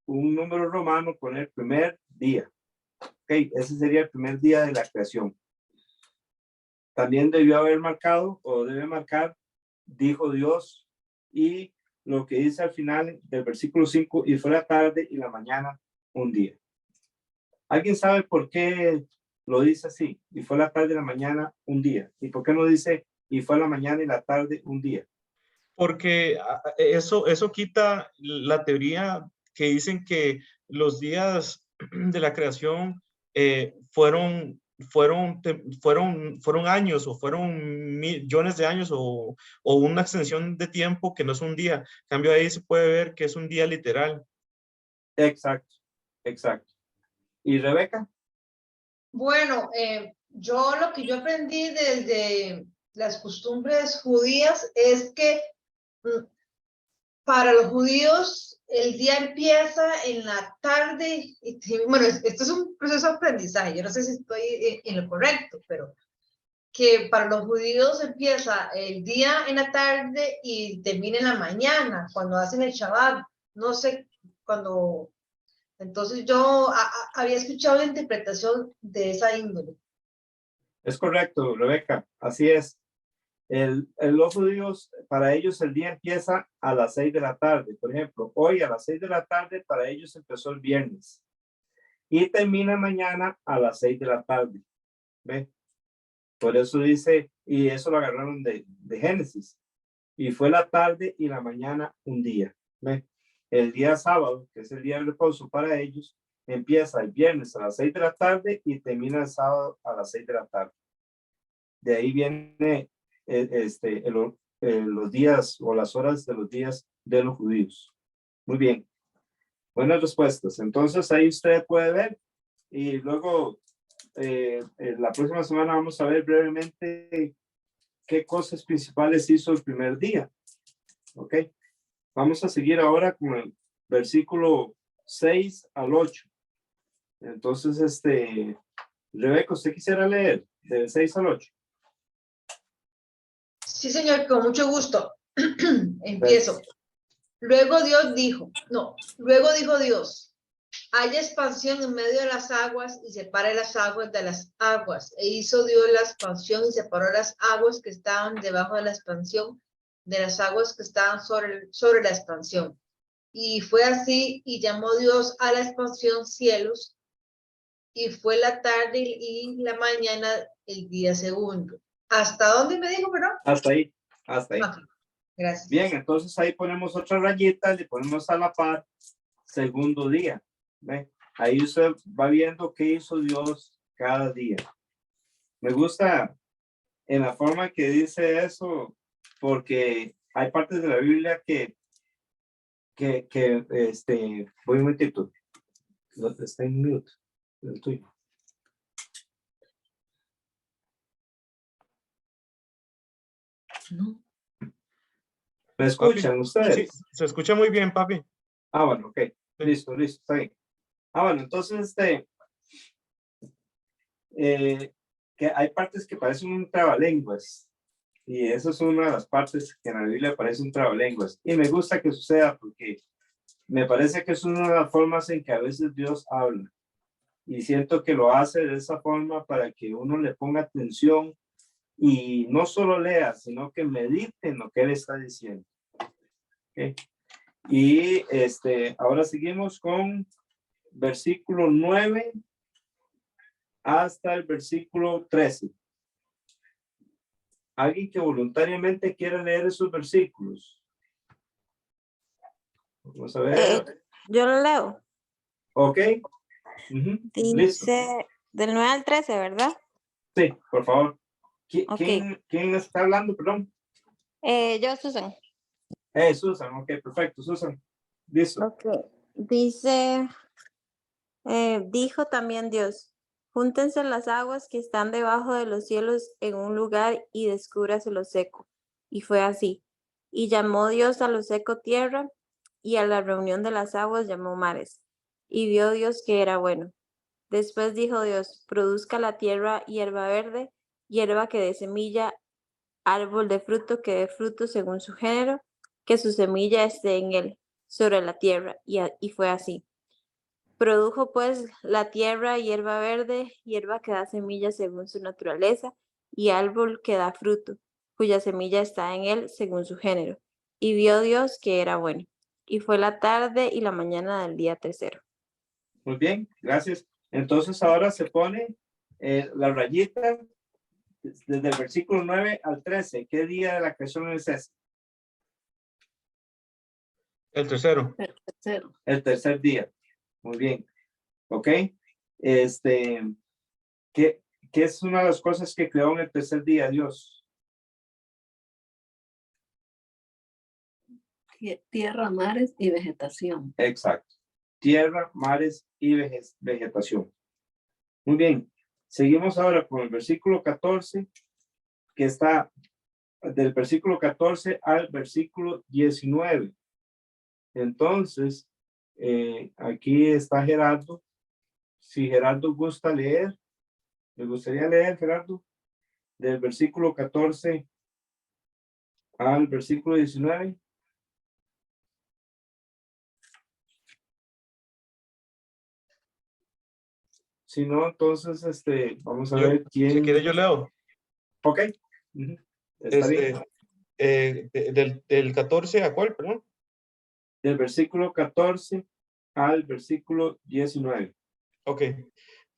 un número romano, poner primer día. Ok, ese sería el primer día de la creación. También debió haber marcado, o debe marcar, dijo Dios, y lo que dice al final del versículo 5, y fue la tarde y la mañana un día. ¿Alguien sabe por qué lo dice así? Y fue la tarde y la mañana un día. ¿Y por qué no dice y fue la mañana y la tarde un día? Porque eso quita la teoría que dicen que los días de la creación fueron años o fueron millones de años o una extensión de tiempo que no es un día. En cambio ahí se puede ver que es un día literal. Exacto, exacto. ¿Y Rebeca? Bueno, yo lo que yo aprendí desde las costumbres judías es que para los judíos el día empieza en la tarde. Bueno, esto es un proceso de aprendizaje. Yo no sé si estoy en lo correcto, pero que para los judíos empieza el día en la tarde y termina en la mañana, cuando hacen el Shabbat. No sé, cuando... Entonces yo había escuchado la interpretación de esa índole. Es correcto, Rebeca, así es. Los judíos, para ellos el día empieza a las 6 de la tarde. Por ejemplo, hoy a las 6 de la tarde para ellos empezó el viernes. Y termina mañana a las 6 de la tarde. ¿Ve? Por eso dice, y eso lo agarraron de Génesis. Y fue la tarde y la mañana un día. ¿Ve? El día sábado, que es el día de reposo para ellos, empieza el viernes a las 6 de la tarde y termina el sábado a las 6 de la tarde. De ahí viene los días o las horas de los días de los judíos. Muy bien. Buenas respuestas. Entonces ahí usted puede ver y luego la próxima semana vamos a ver brevemente qué cosas principales hizo el primer día. ¿Ok? Vamos a seguir ahora con el versículo 6 al 8. Entonces, Rebeca, ¿usted quisiera leer del 6 al 8? Sí, señor, con mucho gusto. Empiezo. Luego dijo Dios, haya expansión en medio de las aguas y separe las aguas de las aguas. E hizo Dios la expansión y separó las aguas que estaban debajo de la expansión de las aguas que estaban sobre la expansión. Y fue así, y llamó Dios a la expansión cielos, y fue la tarde y la mañana el día segundo. ¿Hasta dónde me dijo, perdón? Hasta ahí, hasta ahí. Okay. Gracias. Bien, entonces ahí ponemos otra rayita, le ponemos a la par segundo día. ¿Ve? Ahí usted va viendo qué hizo Dios cada día. Me gusta en la forma que dice eso, porque hay partes de la Biblia que voy un momentito, está en mute, el tuyo. No. ¿Me escuchan Papi, ustedes? Sí, se escucha muy bien, papi. Ah, bueno, ok. Listo, está bien. Ah, bueno, entonces, que hay partes que parecen un trabalenguas. Y esa es una de las partes que en la Biblia parece un trabalenguas. Y me gusta que suceda porque me parece que es una de las formas en que a veces Dios habla. Y siento que lo hace de esa forma para que uno le ponga atención y no solo lea, sino que medite en lo que él está diciendo. ¿Okay? Y ahora seguimos con versículo 9 hasta el versículo 13. ¿Alguien que voluntariamente quiera leer esos versículos? Vamos a ver. Yo lo leo. Ok. Listo. Dice del 9 al 13, ¿verdad? Sí, por favor. Ok. ¿Quién está hablando? Perdón. Yo, Susan. Susan. Ok, perfecto. Susan. Listo. Ok. Dice, dijo también Dios, júntense las aguas que están debajo de los cielos en un lugar y descúbrase lo seco. Y fue así. Y llamó Dios a lo seco tierra, y a la reunión de las aguas llamó mares. Y vio Dios que era bueno. Después dijo Dios, produzca la tierra hierba verde, hierba que dé semilla, árbol de fruto que dé fruto según su género, que su semilla esté en él, sobre la tierra. Y fue así. Produjo pues la tierra hierba verde, hierba que da semilla según su naturaleza, y árbol que da fruto, cuya semilla está en él según su género. Y vio Dios que era bueno. Y fue la tarde y la mañana del día tercero. Muy bien, gracias. Entonces ahora se pone la rayita desde el versículo 9 al 13. ¿Qué día de la creación es ese? El tercero. El tercero. El tercer día. Muy bien. Ok. ¿Qué es una de las cosas que creó en el tercer día Dios? Tierra, mares y vegetación. Exacto. Tierra, mares y vegetación. Muy bien. Seguimos ahora con el versículo 14, que está del versículo 14 al versículo 19. Entonces, aquí está Gerardo. Si Gerardo gusta leer, ¿le gustaría leer, Gerardo? Del versículo 14 al versículo 19. Si no, entonces, vamos a ver quién. Si quiere, yo leo. Ok. Está bien. Del 14 a cuál, perdón. Del versículo 14 al versículo 19. Ok.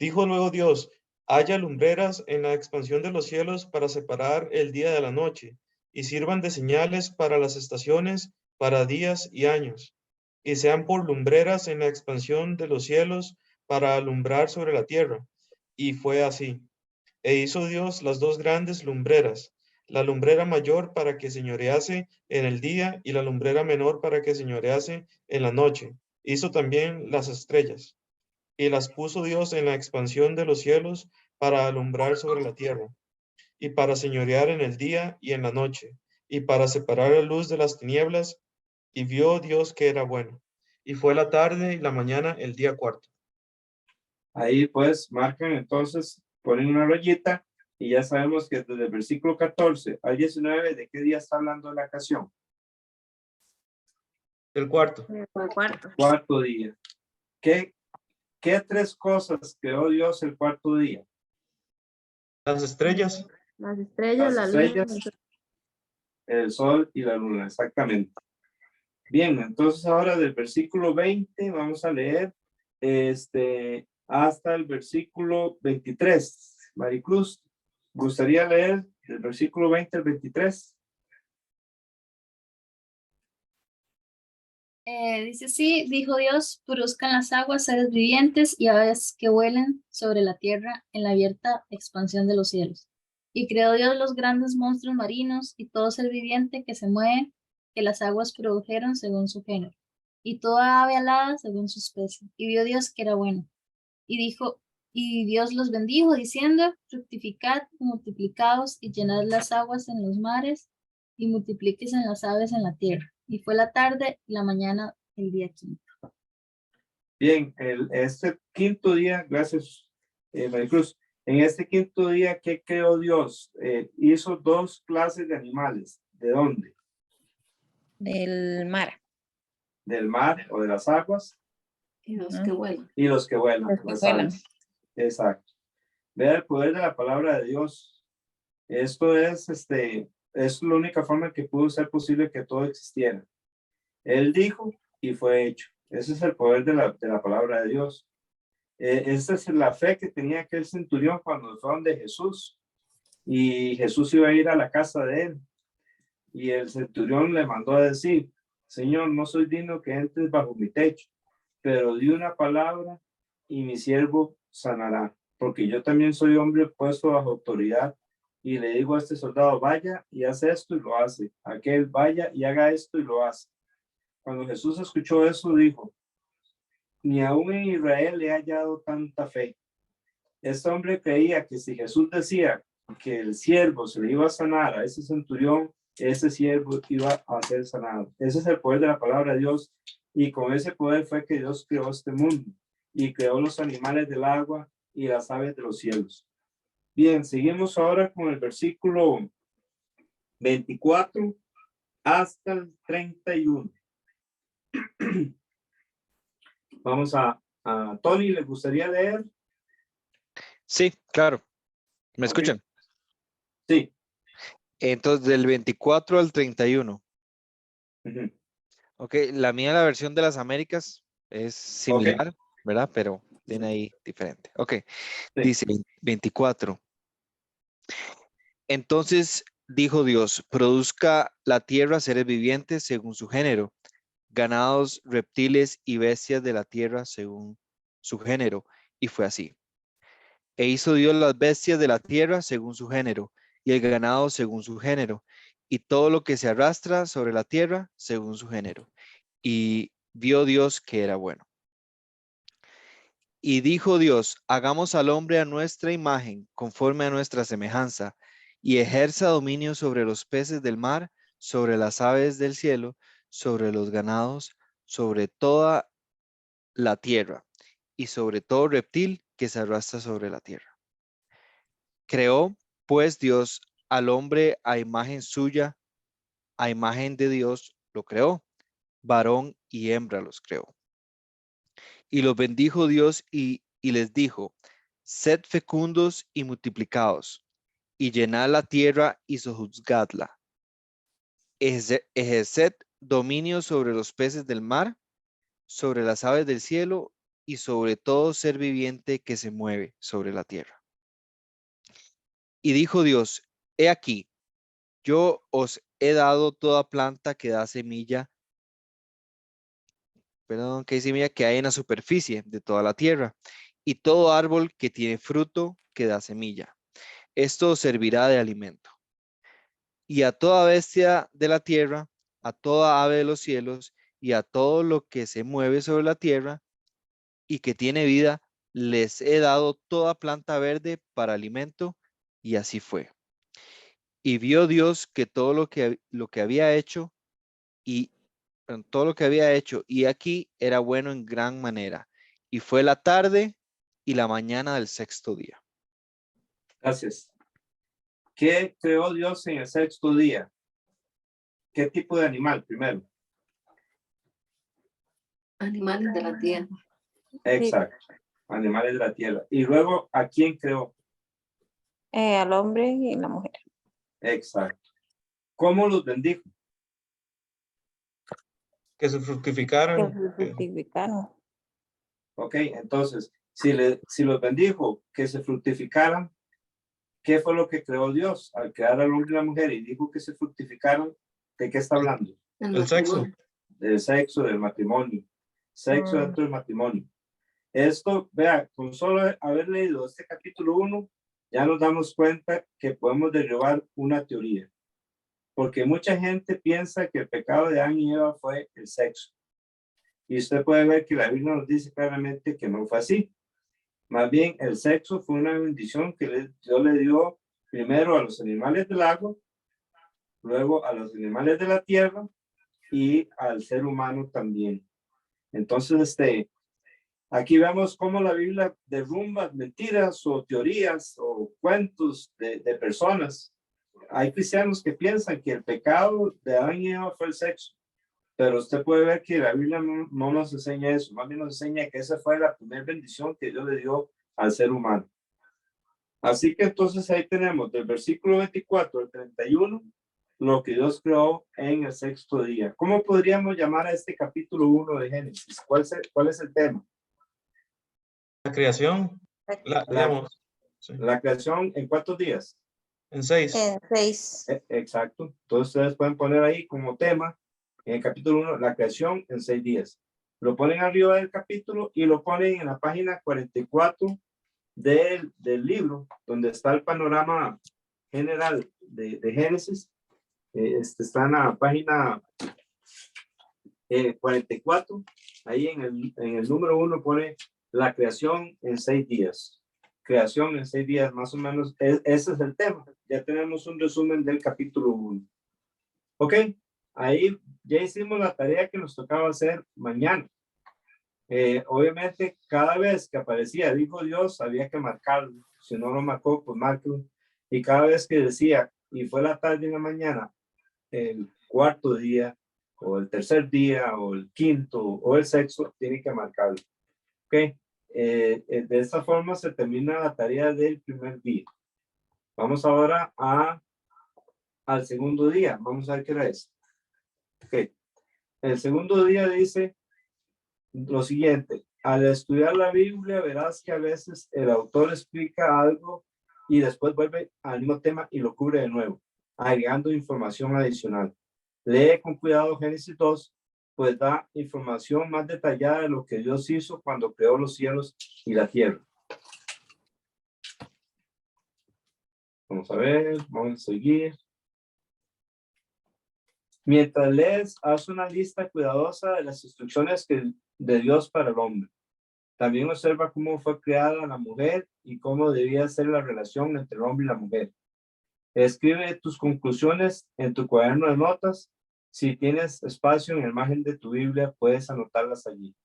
Dijo luego Dios, haya lumbreras en la expansión de los cielos para separar el día de la noche, y sirvan de señales para las estaciones, para días y años, y sean por lumbreras en la expansión de los cielos para alumbrar sobre la tierra. Y fue así. E hizo Dios las dos grandes lumbreras, la lumbrera mayor para que señorease en el día y la lumbrera menor para que señorease en la noche. Hizo también las estrellas. Y las puso Dios en la expansión de los cielos para alumbrar sobre la tierra, y para señorear en el día y en la noche, y para separar la luz de las tinieblas. Y vio Dios que era bueno. Y fue la tarde y la mañana el día cuarto. Ahí pues marcan entonces, ponen una rayita y ya sabemos que desde el versículo 14 al 19, ¿de qué día está hablando la ocasión? El cuarto. El cuarto. Cuarto día. ¿Qué tres cosas creó Dios el cuarto día? Las estrellas. Las estrellas, Las la luna. estrellas, el sol y la luna, exactamente. Bien, entonces ahora del versículo 20 vamos a leer hasta el versículo 23. Maricruz, ¿gustaría leer del versículo 20 al 23? Dice así, dijo Dios, produzcan las aguas seres vivientes y aves que vuelen sobre la tierra en la abierta expansión de los cielos. Y creó Dios los grandes monstruos marinos y todo ser viviente que se mueve, que las aguas produjeron según su género, y toda ave alada según su especie. Y vio Dios que era bueno. Y Dios los bendijo, diciendo, fructificad, multiplicaos y llenad las aguas en los mares, y multiplíquese en las aves en la tierra. Y fue la tarde y la mañana el día quinto. Bien, este quinto día, gracias, Maricruz. En este quinto día, ¿qué creó Dios? Hizo dos clases de animales. ¿De dónde? Del mar. Del mar o de las aguas. Y los que vuelan. Y los que vuelan. Los que las vuelan. aves. Exacto. Vea el poder de la palabra de Dios. Esto es la única forma que pudo ser posible que todo existiera. Él dijo y fue hecho. Ese es el poder de la palabra de Dios. Esa es la fe que tenía aquel centurión cuando fueron de Jesús. Y Jesús iba a ir a la casa de él. Y el centurión le mandó a decir, Señor, no soy digno que entres bajo mi techo, pero di una palabra y mi siervo sanará. Porque yo también soy hombre puesto bajo autoridad. Y le digo a este soldado, vaya y hace esto y lo hace. Aquel, vaya y haga esto y lo hace. Cuando Jesús escuchó eso, dijo, ni aún en Israel le ha hallado tanta fe. Este hombre creía que si Jesús decía que el siervo se le iba a sanar a ese centurión, ese siervo iba a ser sanado. Ese es el poder de la palabra de Dios. Y con ese poder fue que Dios creó este mundo y creó los animales del agua y las aves de los cielos. Bien, seguimos ahora con el versículo 24 hasta el 31. Vamos a Tony, ¿le gustaría leer? Sí, claro. ¿Me Ok. escuchan? Sí. Entonces, del 24 al 31. Ujú. Ok, la mía, la versión de las Américas, es similar, ¿verdad? Pero tiene ahí diferente. Ok, dice 24. Entonces dijo Dios, produzca la tierra seres vivientes según su género, ganados, reptiles y bestias de la tierra según su género. Y fue así. E hizo Dios las bestias de la tierra según su género, y el ganado según su género, y todo lo que se arrastra sobre la tierra según su género. Y vio Dios que era bueno. Y dijo Dios, hagamos al hombre a nuestra imagen, conforme a nuestra semejanza, y ejerza dominio sobre los peces del mar, sobre las aves del cielo, sobre los ganados, sobre toda la tierra y sobre todo reptil que se arrastra sobre la tierra. Creó, pues, Dios al hombre a imagen suya, a imagen de Dios lo creó, varón y hembra los creó. Y los bendijo Dios y les dijo, sed fecundos y multiplicaos, y llenad la tierra y sojuzgadla. Ejerced dominio sobre los peces del mar, sobre las aves del cielo y sobre todo ser viviente que se mueve sobre la tierra. Y dijo Dios, he aquí, yo os he dado toda planta que da semilla, que hay en la superficie de toda la tierra, y todo árbol que tiene fruto que da semilla. Esto os servirá de alimento. Y a toda bestia de la tierra, a toda ave de los cielos, y a todo lo que se mueve sobre la tierra y que tiene vida, les he dado toda planta verde para alimento, y así fue. Y vio Dios que todo lo que había hecho, y aquí era bueno en gran manera. Y fue la tarde y la mañana del sexto día. Gracias. ¿Qué creó Dios en el sexto día? ¿Qué tipo de animal primero? Animales de la tierra. Exacto. Animales de la tierra. Y luego, ¿a quién creó? Al hombre y la mujer. Exacto. ¿Cómo los bendijo? Que se fructificaran. Que se fructificaron. Ok, entonces, si los bendijo, que se fructificaran, ¿qué fue lo que creó Dios al crear al hombre y la mujer y dijo que se fructificaran? ¿De qué está hablando? El sexo. Del sexo, del matrimonio. Sexo dentro del matrimonio. Esto, vea, con solo haber leído este capítulo 1, ya nos damos cuenta que podemos derribar una teoría. Porque mucha gente piensa que el pecado de Adán y Eva fue el sexo. Y usted puede ver que la Biblia nos dice claramente que no fue así. Más bien, el sexo fue una bendición que Dios le dio primero a los animales del agua, luego a los animales de la tierra y al ser humano también. Entonces, aquí vemos cómo la Biblia derrumba mentiras o teorías o cuentos de personas. Hay cristianos que piensan que el pecado de Adán y Eva fue el sexo, pero usted puede ver que la Biblia no nos enseña eso, más bien nos enseña que esa fue la primera bendición que Dios le dio al ser humano. Así que entonces ahí tenemos del versículo 24 al 31 lo que Dios creó en el sexto día. ¿Cómo podríamos llamar a este capítulo 1 de Génesis? ¿Cuál es el tema? La creación. La creación, ¿en cuántos días? En 6. En 6. Exacto. Entonces ustedes pueden poner ahí como tema en el capítulo 1, la creación en 6 días. Lo ponen arriba del capítulo y lo ponen en la página 44 del libro, donde está el panorama general de Génesis. Está en la página 44. Ahí en el número 1 pone la creación en 6 días. Creación en 6 días, más o menos. Ese es el tema. Ya tenemos un resumen del capítulo 1. Ok, ahí ya hicimos la tarea que nos tocaba hacer mañana. Obviamente, cada vez que aparecía, dijo Dios, había que marcarlo. Si no lo marcó, pues márquelo. Y cada vez que decía, y fue la tarde y la mañana, el cuarto día, o el tercer día, o el quinto, o el sexto, tiene que marcarlo. Ok, de esta forma se termina la tarea del primer día. Vamos ahora al segundo día. Vamos a ver qué era eso. Ok, el segundo día dice lo siguiente: al estudiar la Biblia verás que a veces el autor explica algo y después vuelve al mismo tema y lo cubre de nuevo, agregando información adicional. Lee con cuidado Génesis 2, pues da información más detallada de lo que Dios hizo cuando creó los cielos y la tierra. Vamos a ver, vamos a seguir. Mientras lees, haz una lista cuidadosa de las instrucciones de Dios para el hombre. También observa cómo fue creada la mujer y cómo debía ser la relación entre el hombre y la mujer. Escribe tus conclusiones en tu cuaderno de notas. Si tienes espacio en el margen de tu Biblia, puedes anotarlas allí.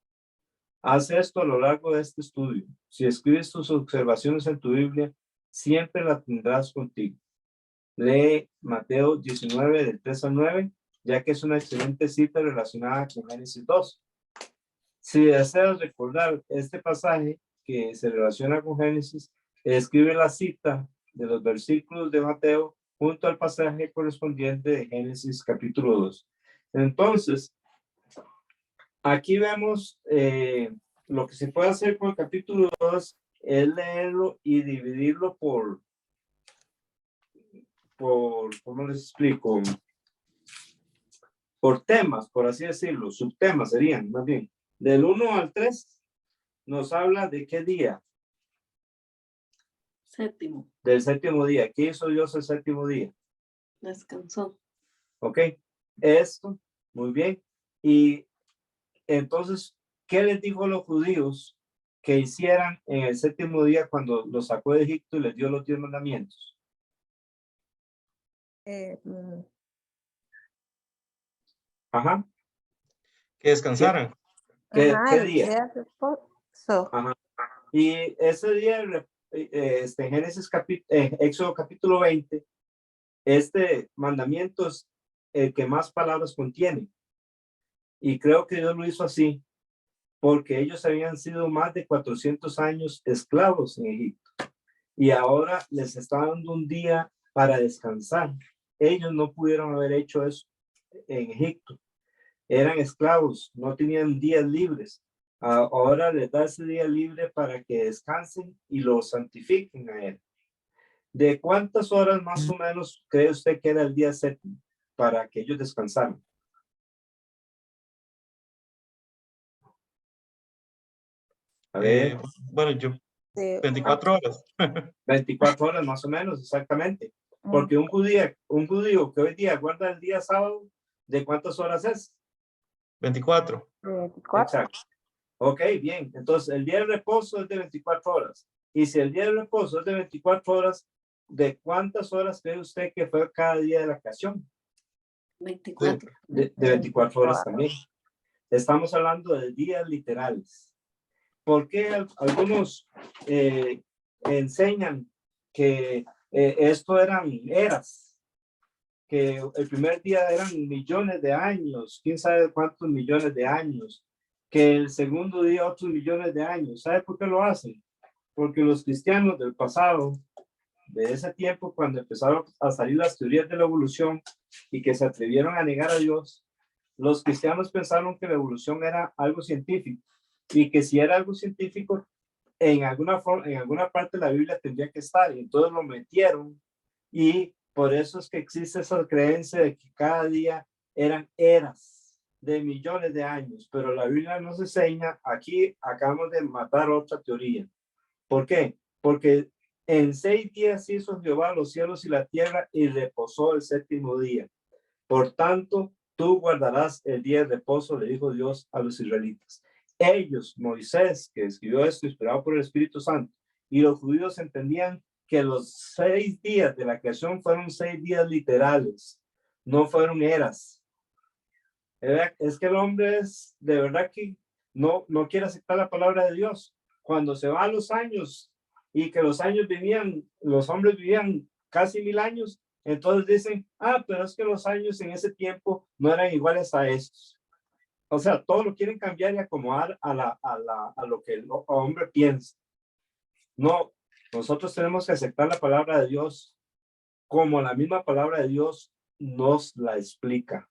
Haz esto a lo largo de este estudio. Si escribes tus observaciones en tu Biblia, siempre las tendrás contigo. Lee Mateo 19, del 3 al 9, ya que es una excelente cita relacionada con Génesis 2. Si deseas recordar este pasaje que se relaciona con Génesis, escribe la cita de los versículos de Mateo junto al pasaje correspondiente de Génesis capítulo 2. Entonces, aquí vemos lo que se puede hacer con el capítulo 2 es leerlo y dividirlo por ¿cómo les explico? Por temas, por así decirlo, subtemas serían más bien. Del 1 al 3 nos habla de qué día. Séptimo. Del séptimo día. ¿Qué hizo Dios el séptimo día? Descansó. Ok. Esto, muy bien. Y entonces, ¿qué les dijo a los judíos que hicieran en el séptimo día cuando los sacó de Egipto y les dio los 10 mandamientos? Ajá. Que descansaran. ¿Qué el día? día de reposo. Ajá. Y ese día, en Génesis Éxodo capítulo 20, este mandamiento es el que más palabras contiene. Y creo que Dios lo hizo así, porque ellos habían sido más de 400 años esclavos en Egipto. Y ahora les está dando un día para descansar. Ellos no pudieron haber hecho eso en Egipto. Eran esclavos, no tenían días libres. Ahora les da ese día libre para que descansen y lo santifiquen a él. ¿De cuántas horas más o menos cree usted que era el día séptimo para que ellos descansaran? A ver. Bueno, yo 24 horas. 24 horas más o menos, exactamente. Porque un judío que hoy día guarda el día sábado, ¿de cuántas horas es? 24. Exacto. Ok, bien. Entonces, el día de reposo es de 24 horas. Y si el día de reposo es de 24 horas, ¿de cuántas horas cree usted que fue cada día de la creación? 24. De 24 horas también. Estamos hablando de días literales. ¿Por qué algunos enseñan que esto eran eras? Que el primer día eran millones de años, quién sabe cuántos millones de años, que el segundo día otros millones de años. ¿Sabe por qué lo hacen? Porque los cristianos del pasado, de ese tiempo, cuando empezaron a salir las teorías de la evolución y que se atrevieron a negar a Dios, los cristianos pensaron que la evolución era algo científico y que si era algo científico, en alguna forma, en alguna parte de la Biblia tendría que estar, y entonces lo metieron, y por eso es que existe esa creencia de que cada día eran eras de millones de años, pero la Biblia nos enseña, aquí acabamos de matar otra teoría. ¿Por qué? Porque en 6 días hizo Jehová los cielos y la tierra y reposó el séptimo día. Por tanto, tú guardarás el día de reposo, le dijo Dios a los israelitas. Ellos, Moisés, que escribió esto inspirado por el Espíritu Santo, y los judíos entendían que los 6 días de la creación fueron 6 días literales, no fueron eras. Es que el hombre es de verdad que no quiere aceptar la palabra de Dios. Cuando se van los años y que los hombres vivían casi 1000 años, entonces dicen, pero es que los años en ese tiempo no eran iguales a estos. O sea, todo lo quieren cambiar y acomodar a lo que el hombre piensa. No, nosotros tenemos que aceptar la palabra de Dios como la misma palabra de Dios nos la explica.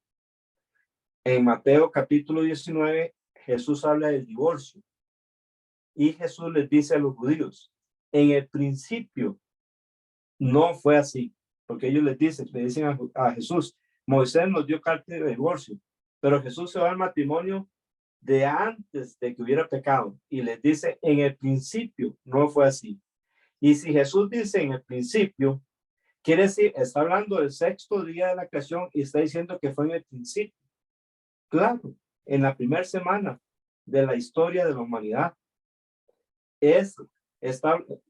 En Mateo capítulo 19, Jesús habla del divorcio. Y Jesús les dice a los judíos, en el principio no fue así. Porque ellos le dicen a Jesús, Moisés nos dio carta de divorcio, pero Jesús se va al matrimonio de antes de que hubiera pecado y les dice, en el principio no fue así. Y si Jesús dice en el principio, quiere decir, está hablando del 6º día de la creación y está diciendo que fue en el principio. Claro, en la primera semana de la historia de la humanidad.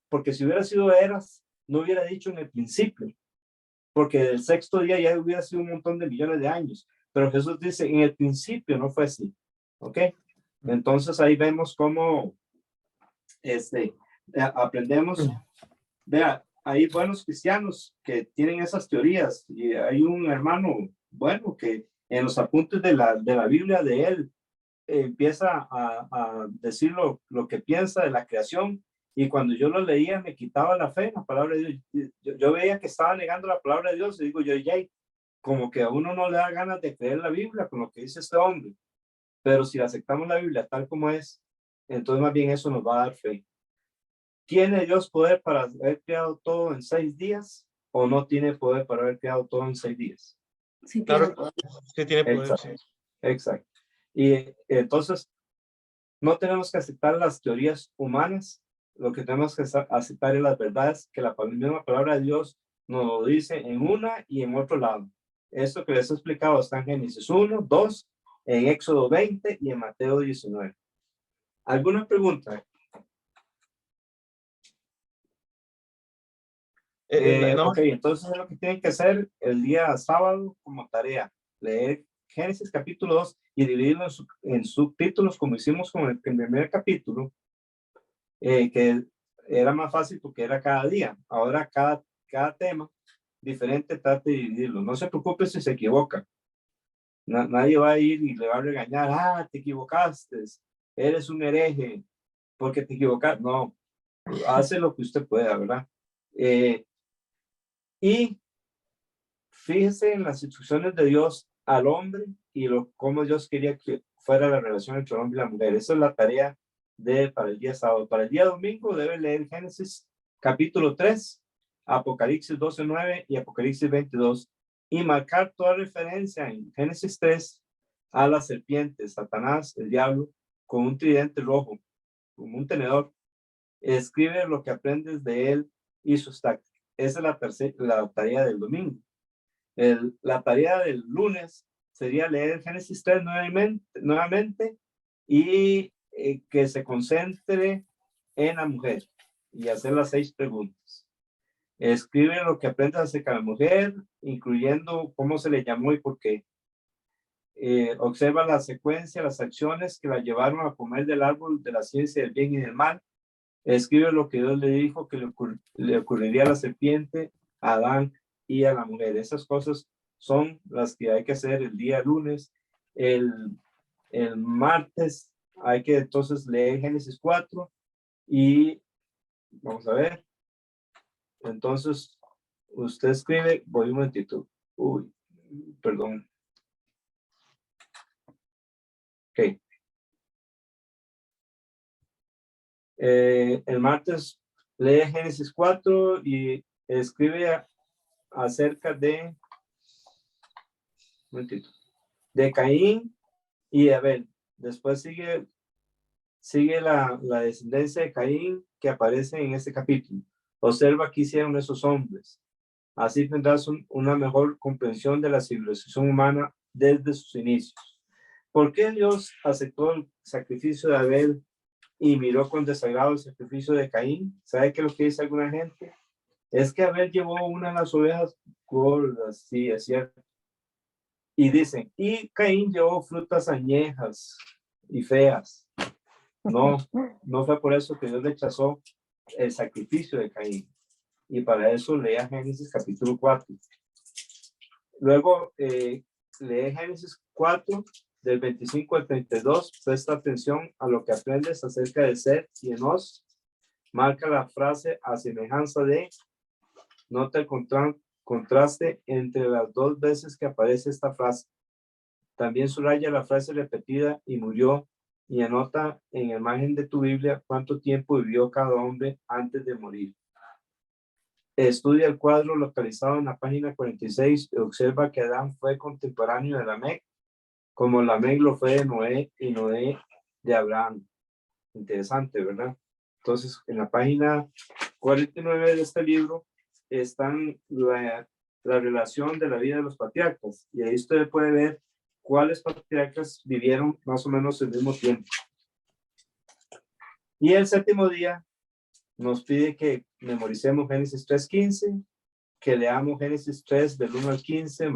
Porque si hubiera sido eras, no hubiera dicho en el principio. porque el sexto día ya hubiera sido un montón de millones de años. Pero Jesús dice, en el principio no fue así. ¿Ok? Entonces ahí vemos cómo aprendemos. Vea, hay buenos cristianos que tienen esas teorías y hay un hermano bueno que en los apuntes de la Biblia de él empieza a decir lo que piensa de la creación, y cuando yo lo leía me quitaba la fe en la palabra de Dios. Yo veía que estaba negando la palabra de Dios y digo yo, ya, como que a uno no le da ganas de creer la Biblia con lo que dice este hombre, pero si aceptamos la Biblia tal como es, entonces más bien eso nos va a dar fe. ¿Tiene Dios poder para haber creado todo en 6 días o no tiene poder para haber creado todo en 6 días? Sí, Claro, sí tiene poder. Exacto. Sí. Exacto. Y entonces no tenemos que aceptar las teorías humanas, lo que tenemos que aceptar es las verdades que la misma palabra de Dios nos lo dice en una y en otro lado. Esto que les he explicado está en Génesis 1, 2, en Éxodo 20 y en Mateo 19. ¿Alguna pregunta? No. Ok, entonces lo que tienen que hacer el día sábado como tarea, leer Génesis capítulo 2 y dividirlo en subtítulos como hicimos con el primer capítulo, que era más fácil porque era cada día. Ahora cada tema diferente trate de dividirlo. No se preocupe si se equivoca. Nadie va a ir y le va a regañar, te equivocaste, eres un hereje porque te equivocaste. No, hace lo que usted pueda, ¿verdad? Y fíjese en las instrucciones de Dios al hombre y cómo Dios quería que fuera la relación entre el hombre y la mujer. Esa es la tarea para el día sábado. Para el día domingo debe leer Génesis capítulo 3, Apocalipsis 12:9 y Apocalipsis 22, y marcar toda referencia en Génesis 3 a la serpiente, Satanás, el diablo, con un tridente rojo, como un tenedor. Escribe lo que aprendes de él y sus tácticas. Esa es la tarea del domingo. La tarea del lunes sería leer Génesis 3 nuevamente y que se concentre en la mujer y hacer las 6 preguntas. Escribe lo que aprendes acerca de la mujer, incluyendo cómo se le llamó y por qué. Observa la secuencia, las acciones que la llevaron a comer del árbol de la ciencia del bien y del mal. Escribe lo que Dios le dijo que le ocurriría a la serpiente, a Adán y a la mujer. Esas cosas son las que hay que hacer el día lunes. El martes hay que entonces leer Génesis 4 y vamos a ver. Entonces, usted escribe, voy un momentito. Uy, perdón. Ok. El martes lee Génesis 4 y escribe acerca de Caín y Abel. Después sigue la descendencia de Caín que aparece en este capítulo. Observa qué hicieron esos hombres. Así tendrás una mejor comprensión de la civilización humana desde sus inicios. ¿Por qué Dios aceptó el sacrificio de Abel y miró con desagrado el sacrificio de Caín? ¿Sabe qué es lo que dice alguna gente? Es que Abel llevó una de las ovejas gordas, sí, es cierto. Y dicen, y Caín llevó frutas añejas y feas. No fue por eso que Dios rechazó el sacrificio de Caín. Y para eso lea Génesis capítulo 4. Luego lee Génesis 4 del 25 al 32. Presta atención a lo que aprendes acerca de Set y Enos. Marca la frase a semejanza de. Nota el contraste entre las 2 veces que aparece esta frase. También subraya la frase repetida y murió, y anota en el margen de tu Biblia cuánto tiempo vivió cada hombre antes de morir. Estudia el cuadro localizado en la página 46 y observa que Adán fue contemporáneo de Lamec, como Lamec lo fue de Noé y Noé de Abraham. Interesante, ¿verdad? Entonces, en la página 49 de este libro están la relación de la vida de los patriarcas, y ahí usted puede ver cuáles patriarcas vivieron más o menos el mismo tiempo. Y el séptimo día nos pide que memoricemos Génesis 3:15, que leamos Génesis 3 del 1 al 15,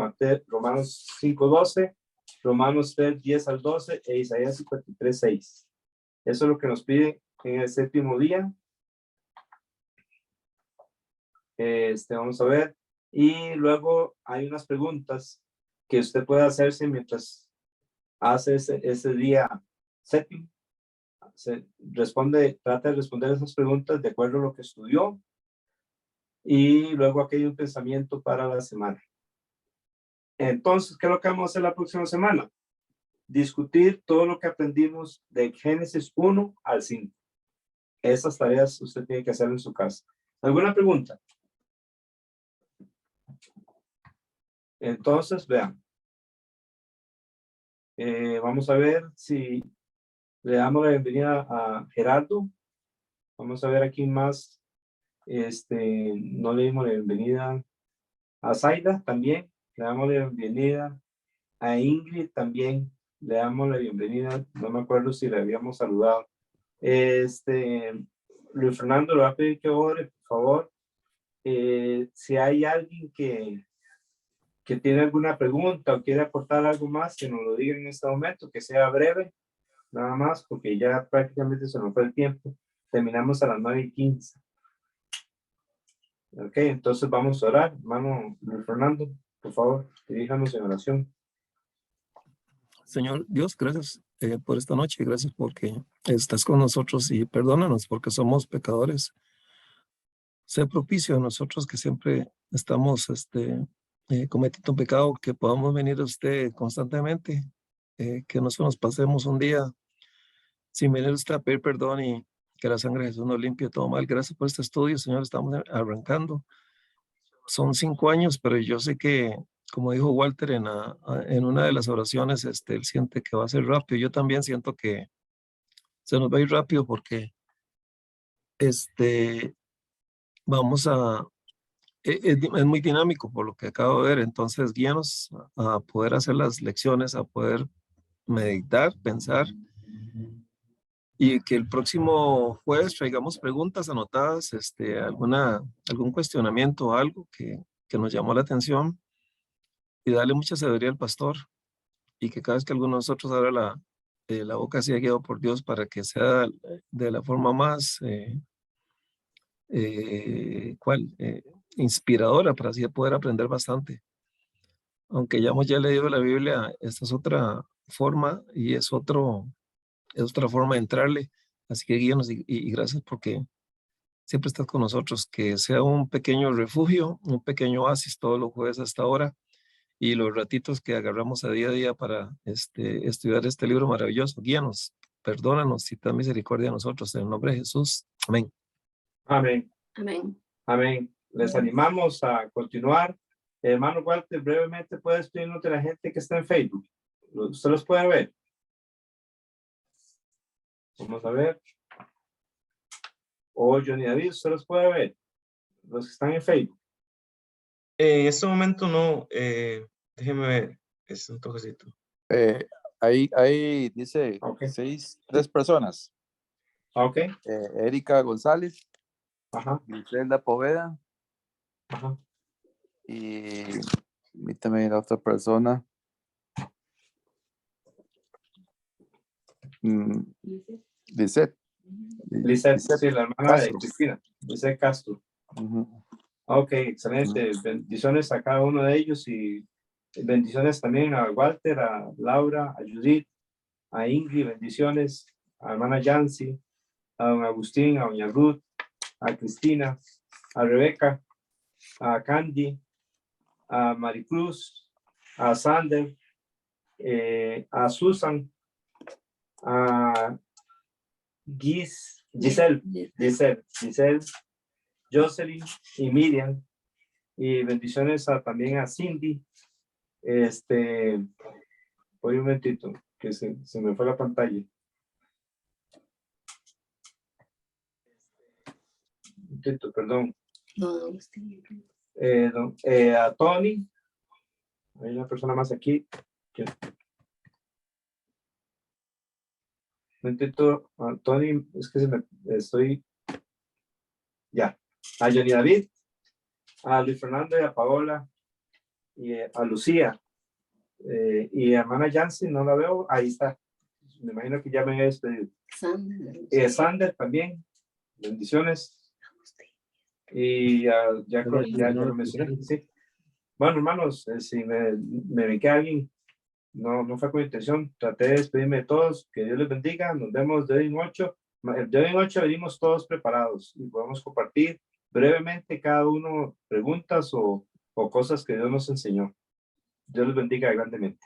Romanos 5:12, Romanos 3, 10 al 12 e Isaías 53, 6. Eso es lo que nos pide en el séptimo día. Vamos a ver. Y luego hay unas preguntas que usted puede hacerse mientras hace ese día séptimo. Trata de responder esas preguntas de acuerdo a lo que estudió. Y luego aquí hay un pensamiento para la semana. Entonces, ¿qué es lo que vamos a hacer la próxima semana? Discutir todo lo que aprendimos de Génesis 1 al 5. Esas tareas usted tiene que hacer en su casa. ¿Alguna pregunta? Entonces, vean. Vamos a ver si le damos la bienvenida a Gerardo. Vamos a ver a quién más. No le dimos la bienvenida a Zaida también. Le damos la bienvenida a Ingrid también. Le damos la bienvenida. No me acuerdo si le habíamos saludado. Luis Fernando le va a pedir que ore, por favor. Si hay alguien que tiene alguna pregunta o quiere aportar algo más, que nos lo diga en este momento, que sea breve, nada más, porque ya prácticamente se nos fue el tiempo. Terminamos a las 9:15. Ok, entonces vamos a orar. Hermano Luis Fernando, por favor, diríjanos en oración. Señor Dios, gracias por esta noche, gracias porque estás con nosotros y perdónanos porque somos pecadores. Sé propicio a nosotros que siempre estamos cometiendo un pecado, que podamos venir a usted constantemente, que no se nos pasemos un día sin venir a usted a pedir perdón y que la sangre de Jesús nos limpie todo mal. Gracias por este estudio, Señor, estamos arrancando. Son 5 años, pero yo sé que, como dijo Walter en una de las oraciones, él siente que va a ser rápido. Yo también siento que se nos va a ir rápido porque vamos a... Es muy dinámico por lo que acabo de ver, entonces guíanos a poder hacer las lecciones, a poder meditar, pensar, y que el próximo jueves traigamos preguntas anotadas, algún cuestionamiento, algo que nos llamó la atención, y darle mucha sabiduría al pastor, y que cada vez que alguno de nosotros abra la boca sea guiado por Dios para que sea de la forma más inspiradora, para así poder aprender bastante. Aunque ya hemos leído la Biblia, esta es otra forma y es otra forma de entrarle. Así que guíanos y gracias porque siempre estás con nosotros. Que sea un pequeño refugio, un pequeño oasis todos los jueves hasta ahora, y los ratitos que agarramos a día para estudiar este libro maravilloso. Guíanos, perdónanos y ten misericordia de nosotros. En el nombre de Jesús. Amén. Amén. Amén. Amén. Les animamos a continuar. Hermano Walter, brevemente puede despedirnos de la gente que está en Facebook. ¿Usted los puede ver? Vamos a ver. O Johnny David, ¿usted los puede ver? Los que están en Facebook. En este momento no. Déjeme ver. Es un toquecito. Ahí dice 3 personas. Ok. Erika González. Ajá. Griselda Poveda. Ajá. Y permítame la otra persona. Lisette, sí, la hermana de Cristina. Lisette Castro. Ok, excelente. Bendiciones a cada uno de ellos y bendiciones también a Walter, a Laura, a Judith, a Ingrid, bendiciones, a hermana Yancy, a don Agustín, a doña Ruth, a Cristina, a Rebeca, a Candy, a Maricruz, a Sander, a Susan, a Giselle, Jocelyn y Miriam, y bendiciones también a Cindy. Voy un momentito, que se me fue la pantalla. Un momentito, perdón. A Tony, hay una persona más aquí. Un momentito, a Tony, es que estoy, ya, a Johnny David, a Luis Fernando y a Paola y a Lucía. Y a hermana Yancy, no la veo, ahí está. Me imagino que ya me había despedido. Sander también, bendiciones. Y ya lo mencioné, sí. Bueno, hermanos, si me ven que alguien no fue con intención, traté de despedirme de todos, que Dios les bendiga, nos vemos de hoy en 8. De hoy en 8 venimos todos preparados y podemos compartir brevemente cada uno preguntas o cosas que Dios nos enseñó. Dios les bendiga grandemente.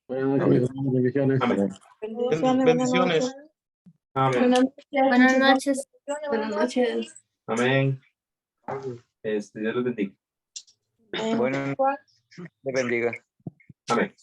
Bendiciones. Amén. Bendiciones. Amén. Buenas noches. Buenas noches. Amén. Dios les bendiga. Bueno, te bendiga. Amén.